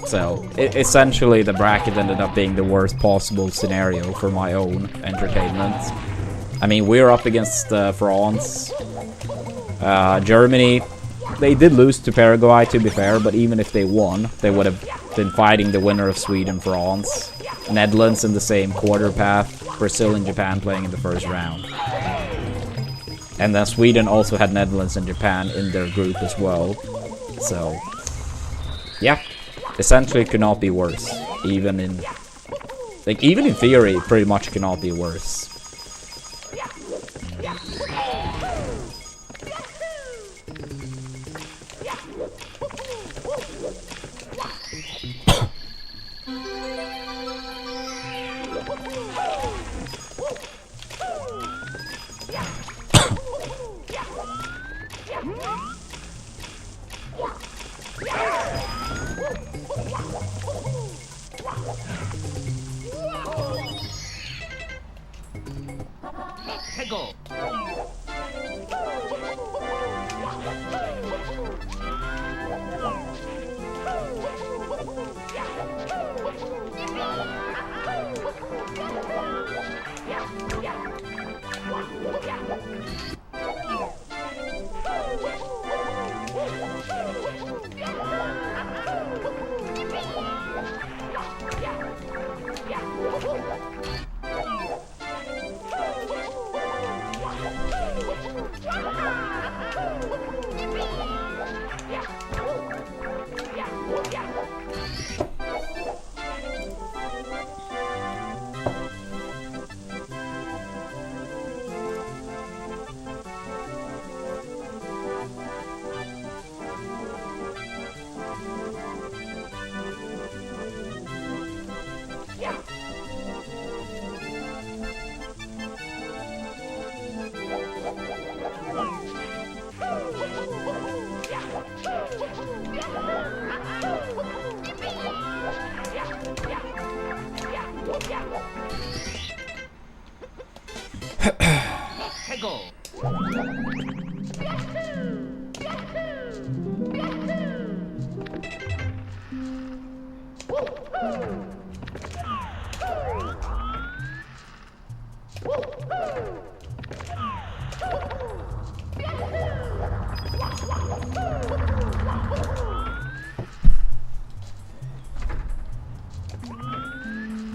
So essentially the bracket ended up being the worst possible scenario for my own entertainment. I mean, we're up against France, Germany. They did lose to Paraguay, to be fair, but even if they won, they would have been fighting the winner of Sweden-France. Netherlands in the same quarter path, Brazil and Japan playing in the first round. And then Sweden also had Netherlands and Japan in their group as well. So, yeah, essentially it could not be worse. Even in theory, it pretty much cannot be worse.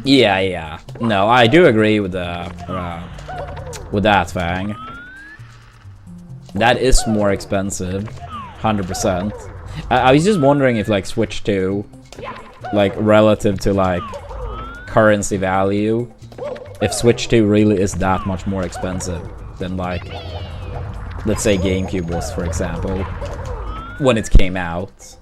Yeah. No, I do agree with that, Fang. That is more expensive, 100%. I was just wondering if like Switch 2, like relative to like currency value, if Switch 2 really is that much more expensive than like, let's say GameCube was, for example, when it came out.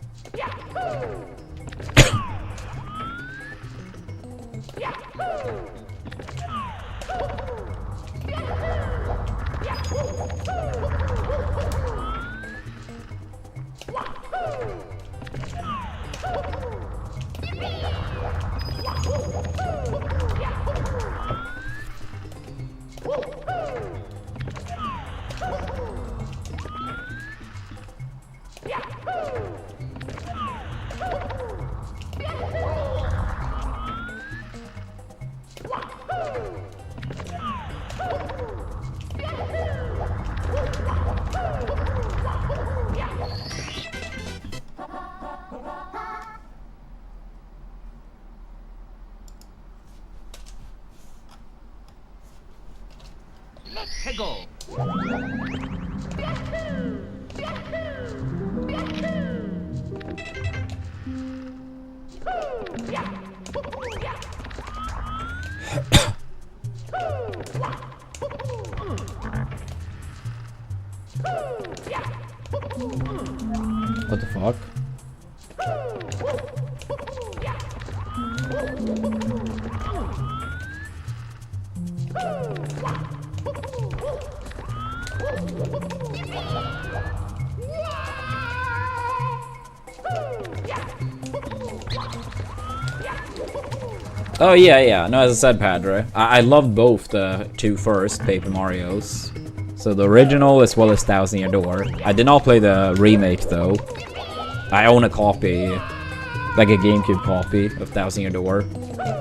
What the fuck? Oh yeah. No, as I said, Padre, I loved both the two first Paper Marios. So the original as well as Thousand Year Door. I did not play the remake though. I own a copy, like a GameCube copy of Thousand Year Door.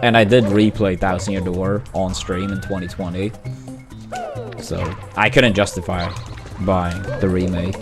And I did replay Thousand Year Door on stream in 2020. So I couldn't justify buying the remake.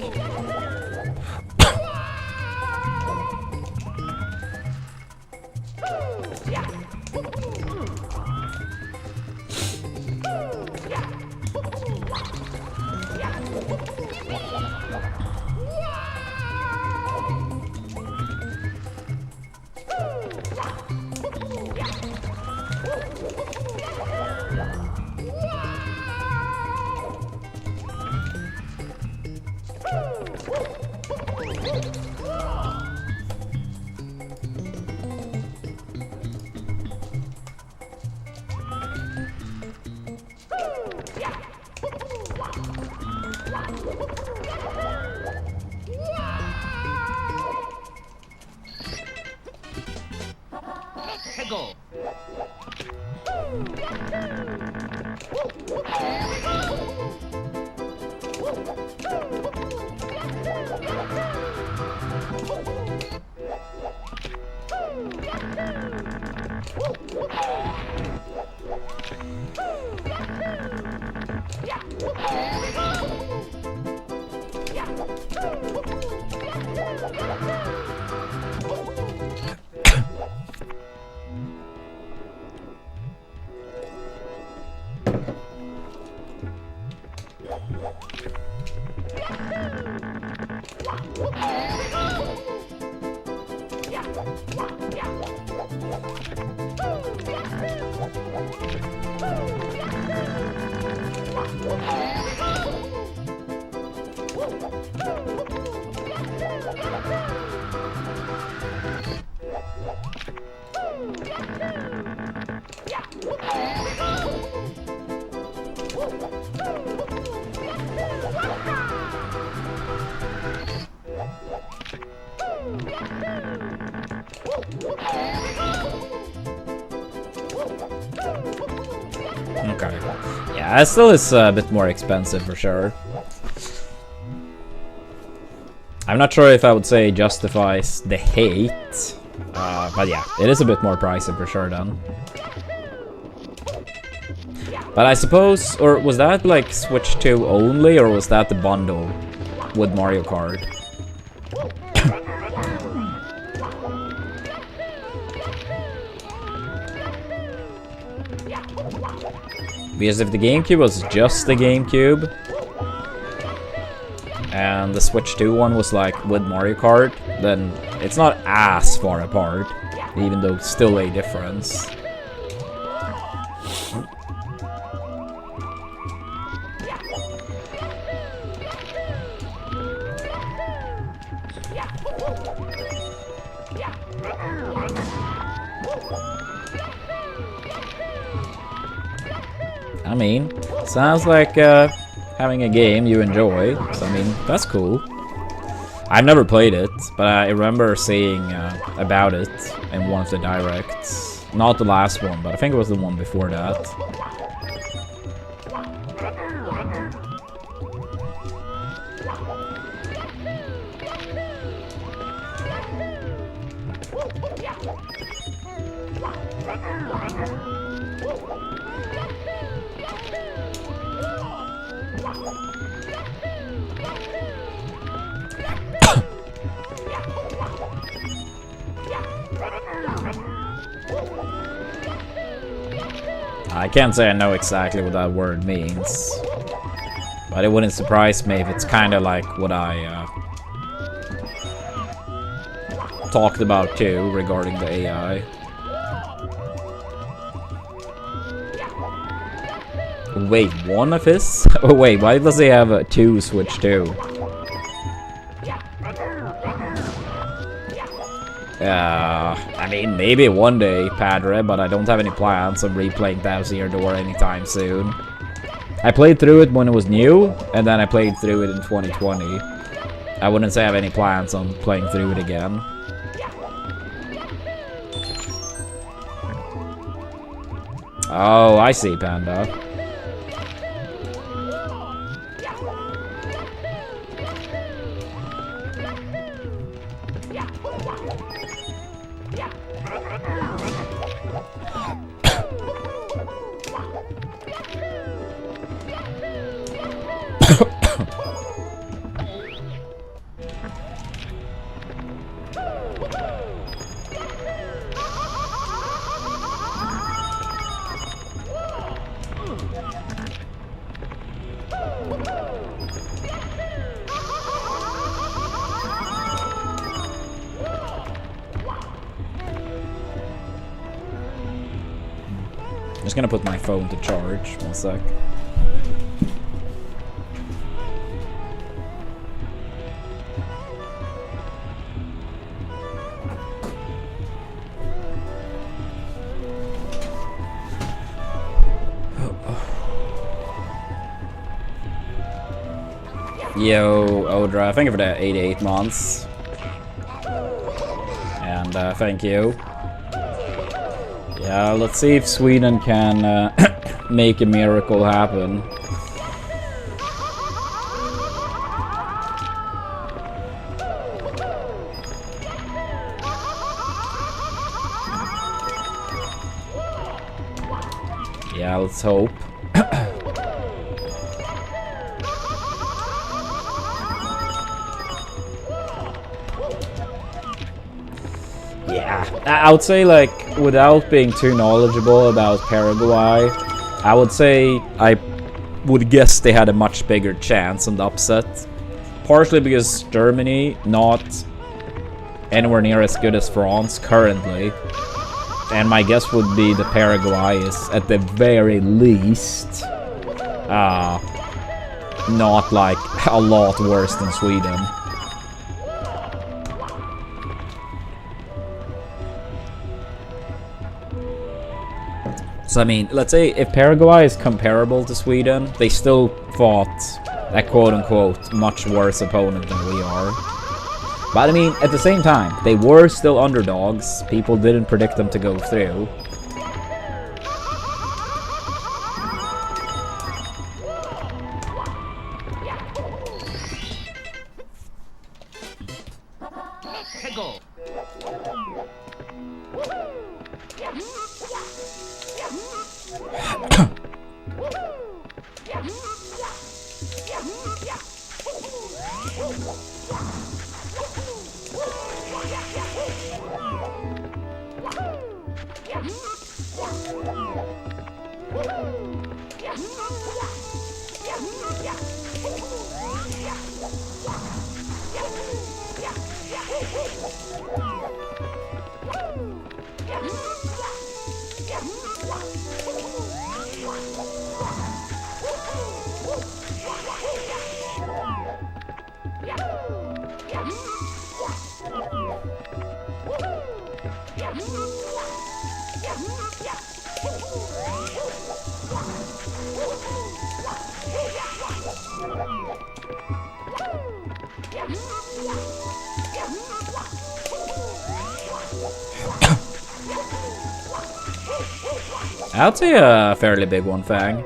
Okay. Yeah, it still is a bit more expensive for sure. I'm not sure if I would say justifies the hate, but yeah, it is a bit more pricey for sure then. But I suppose, or was that like Switch 2 only, or was that the bundle with Mario Kart? Because if the GameCube was just the GameCube, and the Switch 2 one was like with Mario Kart, then it's not as far apart, even though still a difference. I mean, sounds like having a game you enjoy, so I mean, that's cool. I've never played it, but I remember seeing about it in one of the directs. Not the last one, but I think it was the one before that. I can't say I know exactly what that word means, but it wouldn't surprise me if it's kind of like what I talked about too regarding the AI. Wait, one of his? Oh wait, why does he have a 2 Switch 2? I mean, maybe one day, Padre, but I don't have any plans of replaying Thousand Year Door anytime soon. I played through it when it was new, and then I played through it in 2020. I wouldn't say I have any plans on playing through it again. Oh, I see, Panda. I'm just gonna put my phone to charge. 1 sec. Yo, Odra, thank you for the 88 months. And thank you. Yeah, let's see if Sweden can make a miracle happen. Yeah, let's hope. Yeah, I would say, like, without being too knowledgeable about Paraguay, I would say I would guess they had a much bigger chance on the upset. Partially because Germany not anywhere near as good as France currently. And my guess would be the Paraguay is at the very least not like a lot worse than Sweden. So I mean, let's say if Paraguay is comparable to Sweden, they still fought a quote-unquote much worse opponent than we are. But I mean, at the same time, they were still underdogs. People didn't predict them to go through. I'd say a fairly big one, Fang.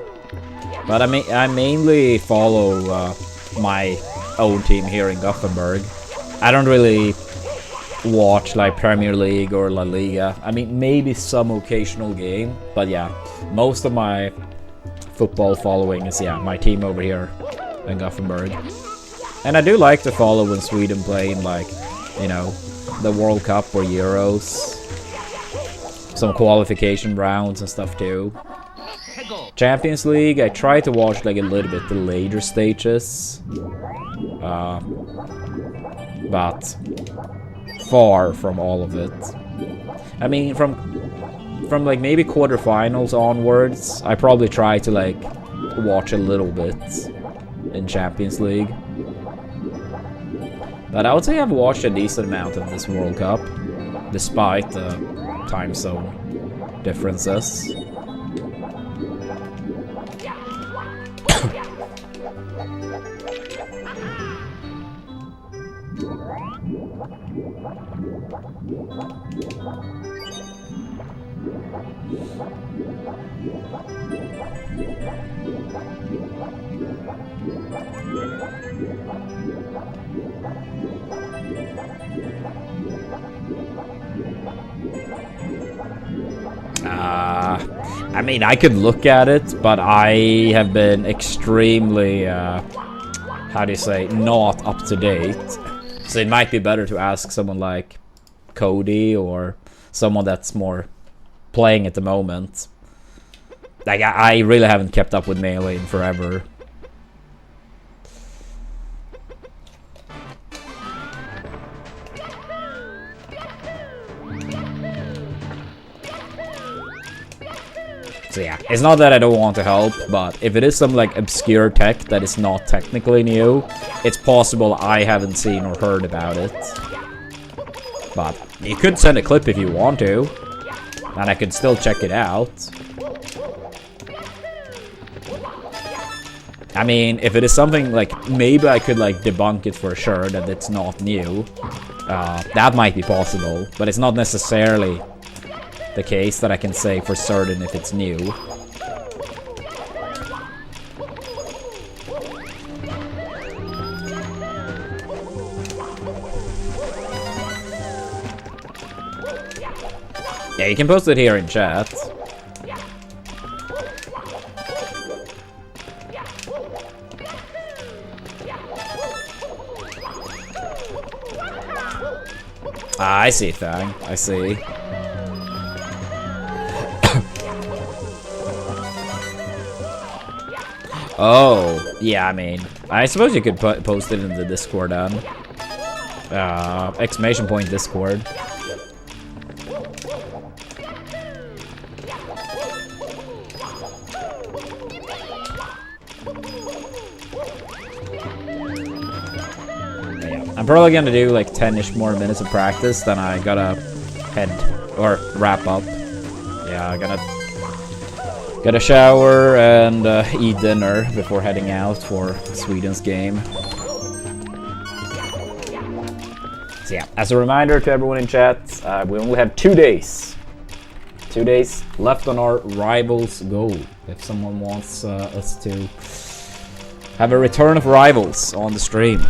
But I mainly follow my own team here in Gothenburg. I don't really watch like Premier League or La Liga. I mean, maybe some occasional game, but yeah, most of my football following is my team over here in Gothenburg. And I do like to follow when Sweden play in, like, you know, the World Cup or Euros. Some qualification rounds and stuff too. Champions League, I try to watch like a little bit the later stages. But far from all of it. I mean, from like maybe quarterfinals onwards, I probably try to like watch a little bit in Champions League. But I would say I've watched a decent amount of this World Cup, despite the time zone differences. I mean, I could look at it, but I have been extremely, how do you say, not up to date. So it might be better to ask someone like Cody or someone that's more playing at the moment. Like, I really haven't kept up with Melee in forever. So yeah, it's not that I don't want to help, but if it is some like obscure tech that is not technically new, it's possible I haven't seen or heard about it. But you could send a clip if you want to, and I could still check it out. I mean, if it is something like, maybe I could like debunk it for sure that it's not new. That might be possible, but it's not necessarily the case that I can say for certain if it's new. Yeah, you can post it here in chat. Ah, I see, Fang. I see. Oh, yeah, I mean, I suppose you could post it in the Discord then. Exclamation point Discord. Yeah, I'm probably gonna do like 10-ish more minutes of practice, then I gotta head, or wrap up. Yeah, I gotta shower and eat dinner before heading out for Sweden's game. So yeah, as a reminder to everyone in chat, we only have 2 days. 2 days left on our Rivals goal. If someone wants us to have a return of Rivals on the stream.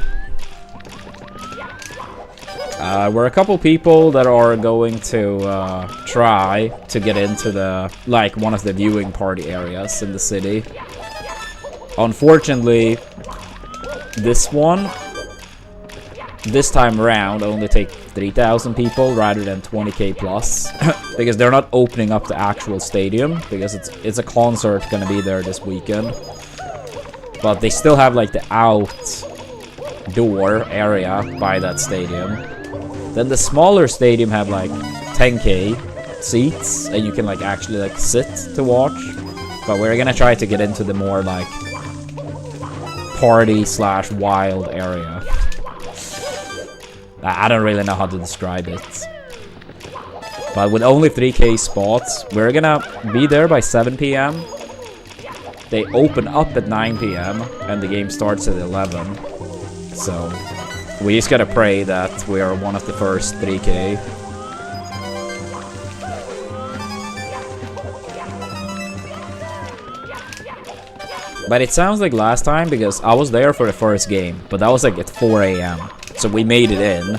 We're a couple people that are going to try to get into the, like, one of the viewing party areas in the city. Unfortunately, this time around only take 3,000 people rather than 20k plus because they're not opening up the actual stadium because it's a concert gonna be there this weekend. But they still have like the outdoor area by that stadium. Then the smaller stadium have like 10k seats and you can like actually like sit to watch. But we're gonna try to get into the more like party/wild area. I don't really know how to describe it. But with only 3k spots, we're gonna be there by 7 p.m. They open up at 9 p.m. and the game starts at 11. So we just gotta pray that we are one of the first 3k. But it sounds like last time, because I was there for the first game, but that was like at 4 a.m. So we made it in,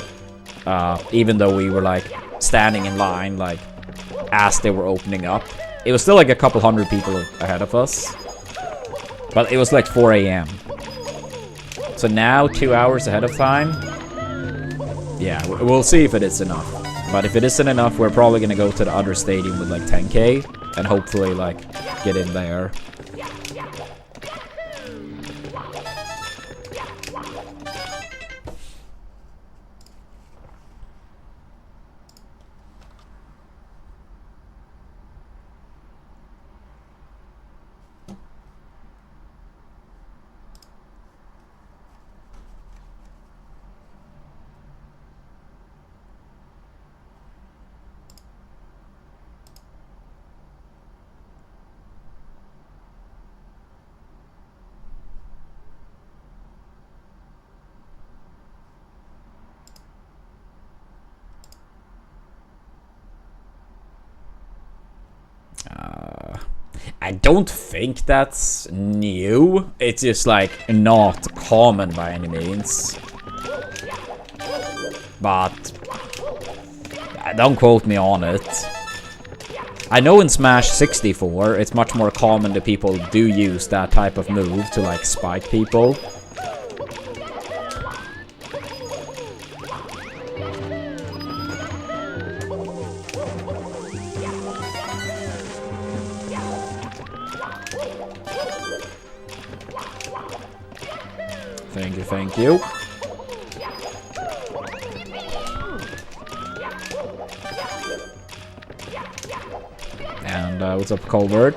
even though we were like standing in line, like as they were opening up. It was still like a couple hundred people ahead of us, but it was like 4 a.m. So now 2 hours ahead of time. Yeah, we'll see if it is enough. But if it isn't enough, we're probably gonna go to the other stadium with like 10k and hopefully like get in there. I don't think that's new. It's just like not common by any means. But don't quote me on it. I know in Smash 64 it's much more common that people do use that type of move to like spike people. Thank you. And what's up, Colbert?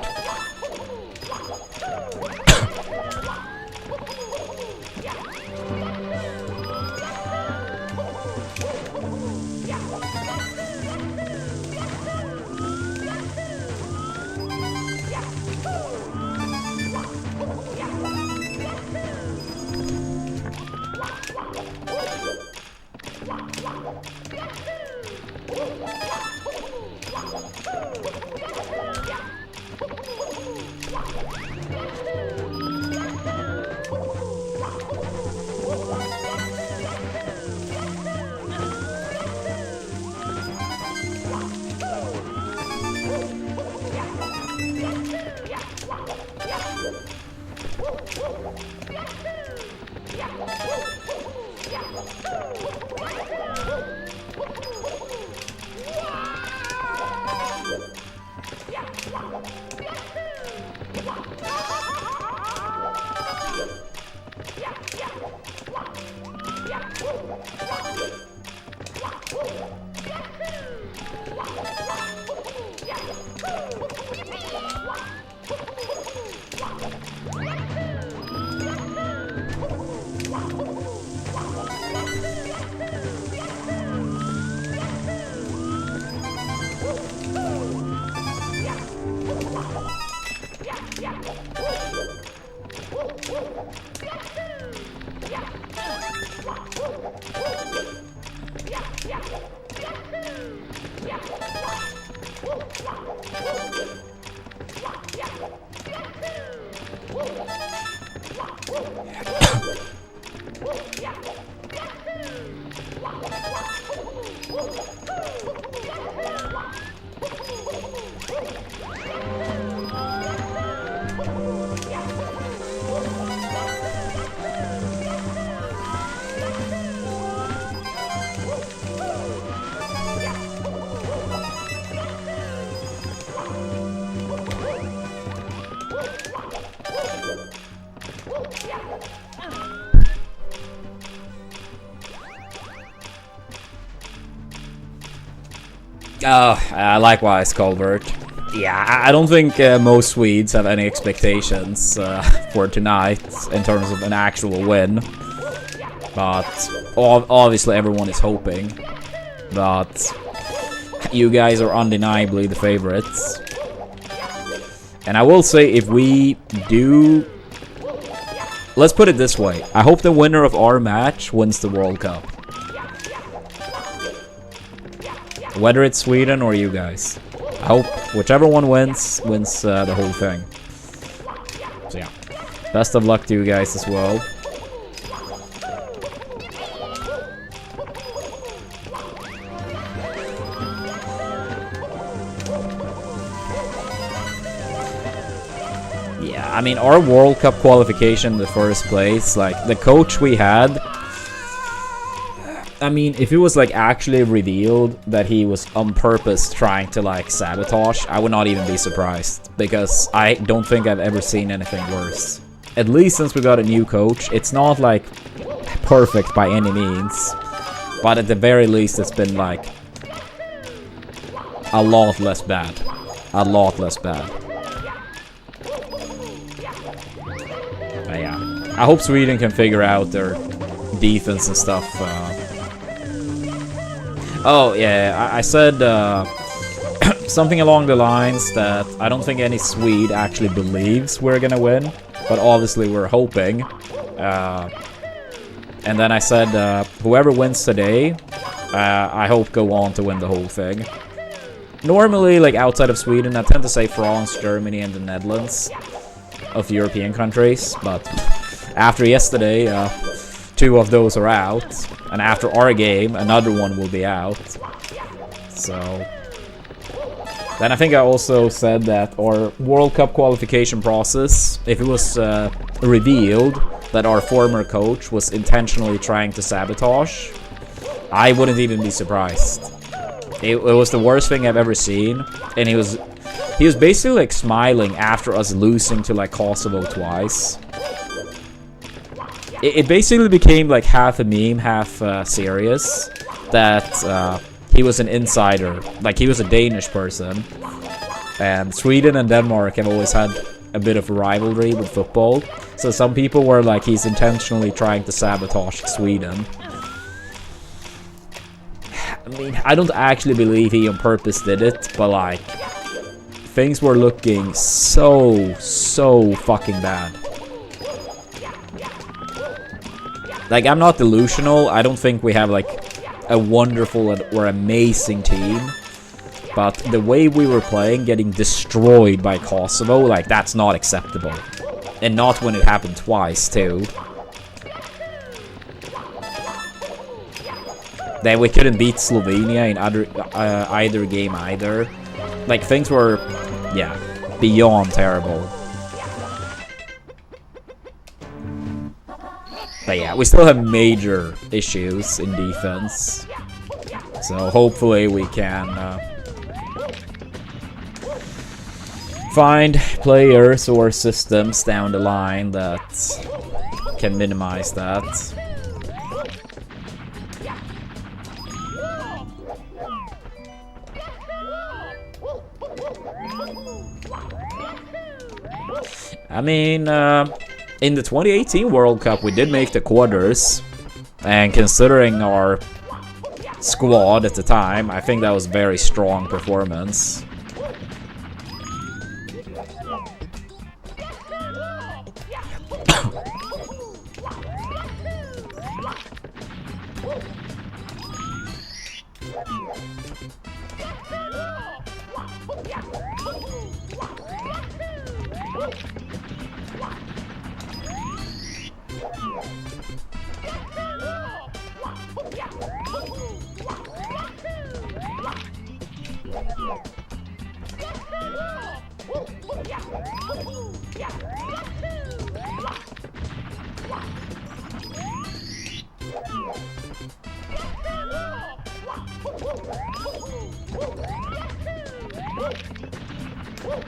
Likewise, Colbert. Yeah, I don't think most Swedes have any expectations for tonight in terms of an actual win. But obviously everyone is hoping. But you guys are undeniably the favorites. And I will say, if we do... Let's put it this way. I hope the winner of our match wins the World Cup. Whether it's Sweden or you guys. I hope whichever one wins the whole thing. So yeah. Best of luck to you guys as well. Yeah, I mean, our World Cup qualification in the first place, like, the coach we had, I mean, if it was, like, actually revealed that he was on purpose trying to, like, sabotage, I would not even be surprised, because I don't think I've ever seen anything worse. At least since we got a new coach. It's not, like, perfect by any means, but at the very least it's been, like, a lot less bad. A lot less bad. But yeah, I hope Sweden can figure out their defense and stuff. Oh yeah, I said something along the lines that I don't think any Swede actually believes we're gonna win, but obviously we're hoping. And then I said whoever wins today, I hope go on to win the whole thing. Normally, like, outside of Sweden, I tend to say France, Germany, and the Netherlands of European countries, but after yesterday, 2 of those are out, and after our game, another one will be out. So then I think I also said that our World Cup qualification process, if it was revealed that our former coach was intentionally trying to sabotage, I wouldn't even be surprised. It was the worst thing I've ever seen, and he was basically, like, smiling after us losing to, like, Kosovo twice. It basically became, like, half a meme, half serious, that he was an insider, like, he was a Danish person, and Sweden and Denmark have always had a bit of a rivalry with football, so some people were like, he's intentionally trying to sabotage Sweden. I mean, I don't actually believe he on purpose did it, but, like, things were looking so fucking bad. Like, I'm not delusional. I don't think we have, like, a wonderful or amazing team. But the way we were playing, getting destroyed by Kosovo, like, that's not acceptable. And not when it happened twice, too. Then we couldn't beat Slovenia in either game either. Like, things were, yeah, beyond terrible. But yeah, we still have major issues in defense. So hopefully we can find players or systems down the line that can minimize that. I mean, in the 2018 World Cup, we did make the quarters, and considering our squad at the time, I think that was a very strong performance.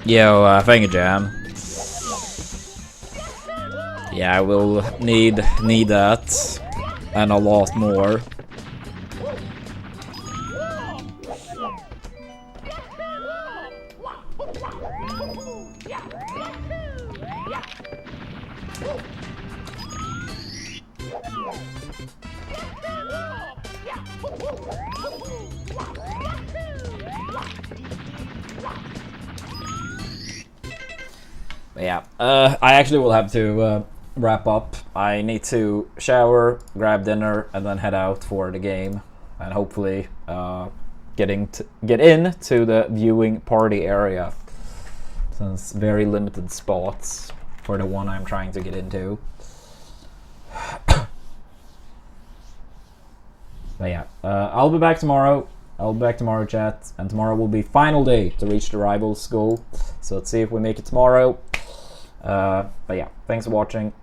Yo, thank you, Jam. Yeah, I will need that and a lot more. Yeah, I actually will have to wrap up. I need to shower, grab dinner, and then head out for the game, and hopefully get in to the viewing party area, since very limited spots for the one I'm trying to get into. But yeah, I'll be back tomorrow. Chat, and tomorrow will be final day to reach the rival school. So let's see if we make it tomorrow. But yeah, thanks for watching.